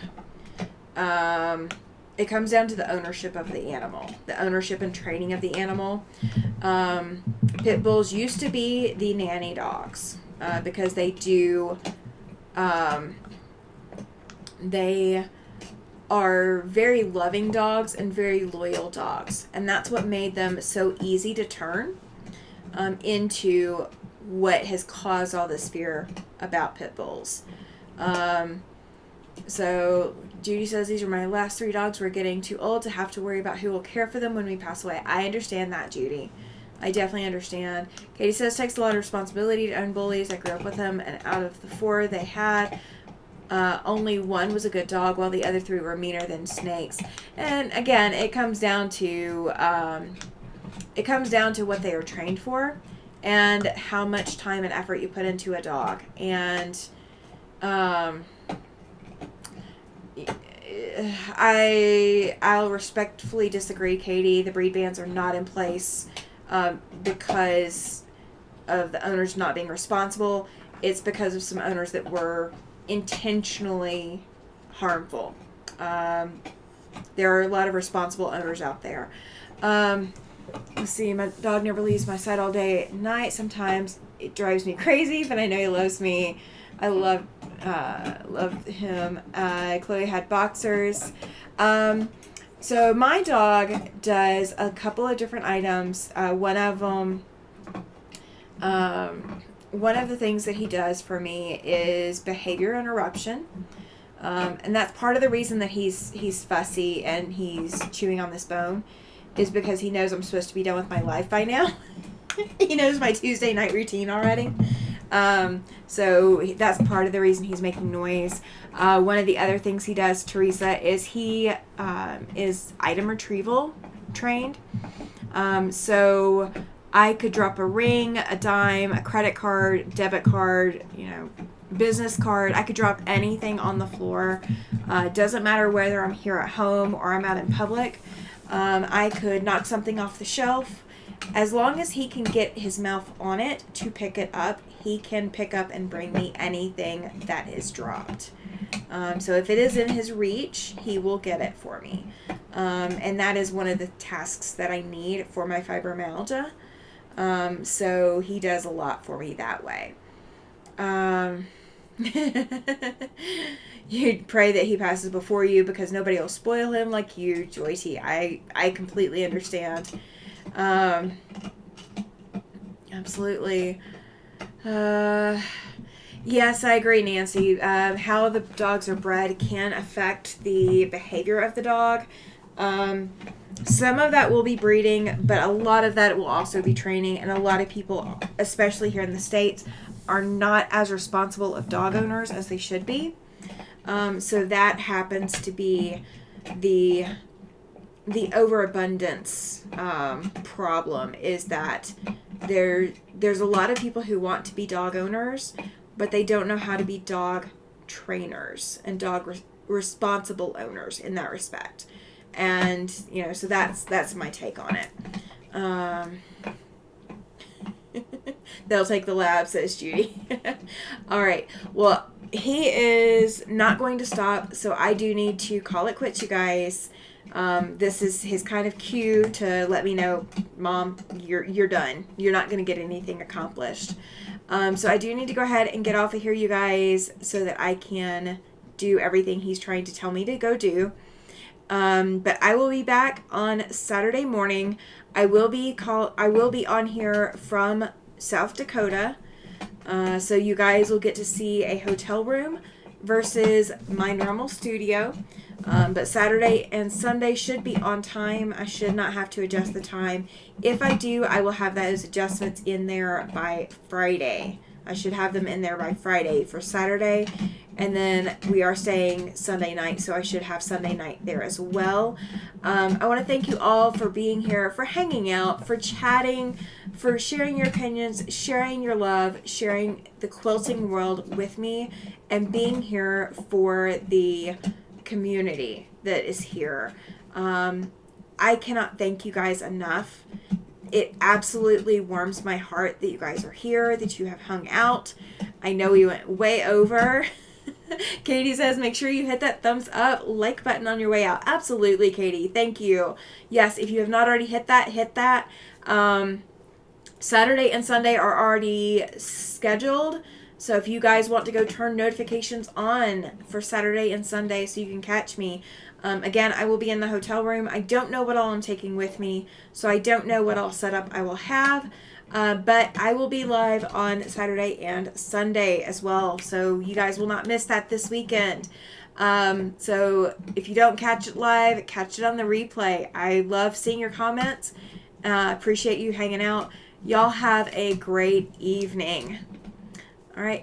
It comes down to the ownership of the animal, the ownership and training of the animal. Pit bulls used to be the nanny dogs because they do. They are very loving dogs and very loyal dogs, and that's what made them so easy to turn into what has caused all this fear about pit bulls. So Judy says, these are my last 3 dogs. We're getting too old to have to worry about who will care for them when we pass away. I understand that, Judy. I definitely understand. Katie says, takes a lot of responsibility to own bullies. I grew up with them, and out of the 4 they had, only 1 was a good dog, while the other 3 were meaner than snakes. And again, it comes down to what they are trained for, and how much time and effort you put into a dog. And I'll respectfully disagree, Katie. The breed bans are not in place because of the owners not being responsible. It's because of some owners that were intentionally harmful. There are a lot of responsible owners out there. Let's see, my dog never leaves my side all day at night. Sometimes it drives me crazy, but I know he loves me. I love him. Chloe had boxers. So my dog does a couple of different items. One of the things that he does for me is behavior interruption. And that's part of the reason that he's fussy and he's chewing on this bone, is because he knows I'm supposed to be done with my life by now. He knows my Tuesday night routine already. So that's part of the reason he's making noise. One of the other things he does, Teresa, is he is item retrieval trained. So I could drop a ring, a dime, a credit card, debit card, business card. I could drop anything on the floor. Doesn't matter whether I'm here at home or I'm out in public. I could knock something off the shelf. As long as he can get his mouth on it to pick it up, he can pick up and bring me anything that is dropped. So if it is in his reach, he will get it for me. And that is one of the tasks that I need for my fibromyalgia. So he does a lot for me that way. You'd pray that he passes before you because nobody will spoil him like you, Joy T. I completely understand. Absolutely. Yes, I agree, Nancy. How the dogs are bred can affect the behavior of the dog. Some of that will be breeding, but a lot of that will also be training, and a lot of people, especially here in the States, are not as responsible of dog owners as they should be. So that happens to be the overabundance problem, is that there's a lot of people who want to be dog owners, but they don't know how to be dog trainers and dog responsible owners in that respect. And so that's my take on it. They'll take the lab, says Judy. All right. Well, he is not going to stop, so I do need to call it quits, you guys. This is his kind of cue to let me know, Mom, you're done. You're not going to get anything accomplished. So I do need to go ahead and get off of here, you guys, so that I can do everything he's trying to tell me to go do. But I will be back on Saturday morning. I will be on here from South Dakota. So you guys will get to see a hotel room versus my normal studio. But Saturday and Sunday should be on time. I should not have to adjust the time. If I do, I will have those adjustments in there by Friday. I should have them in there by Friday for Saturday. And then we are staying Sunday night, so I should have Sunday night there as well. I want to thank you all for being here, for hanging out, for chatting, for sharing your opinions, sharing your love, sharing the quilting world with me, and being here for the community that is here. I cannot thank you guys enough. It absolutely warms my heart that you guys are here, that you have hung out. I know we went way over. Katie says, make sure you hit that thumbs up, like button on your way out. Absolutely, Katie. Thank you. Yes, if you have not already hit that, hit that. Saturday and Sunday are already scheduled. So if you guys want to go turn notifications on for Saturday and Sunday so you can catch me. Again, I will be in the hotel room. I don't know what all I'm taking with me, so I don't know what all setup I will have. But I will be live on Saturday and Sunday as well, so you guys will not miss that this weekend. So if you don't catch it live, catch it on the replay. I love seeing your comments. Appreciate you hanging out. Y'all have a great evening. All right.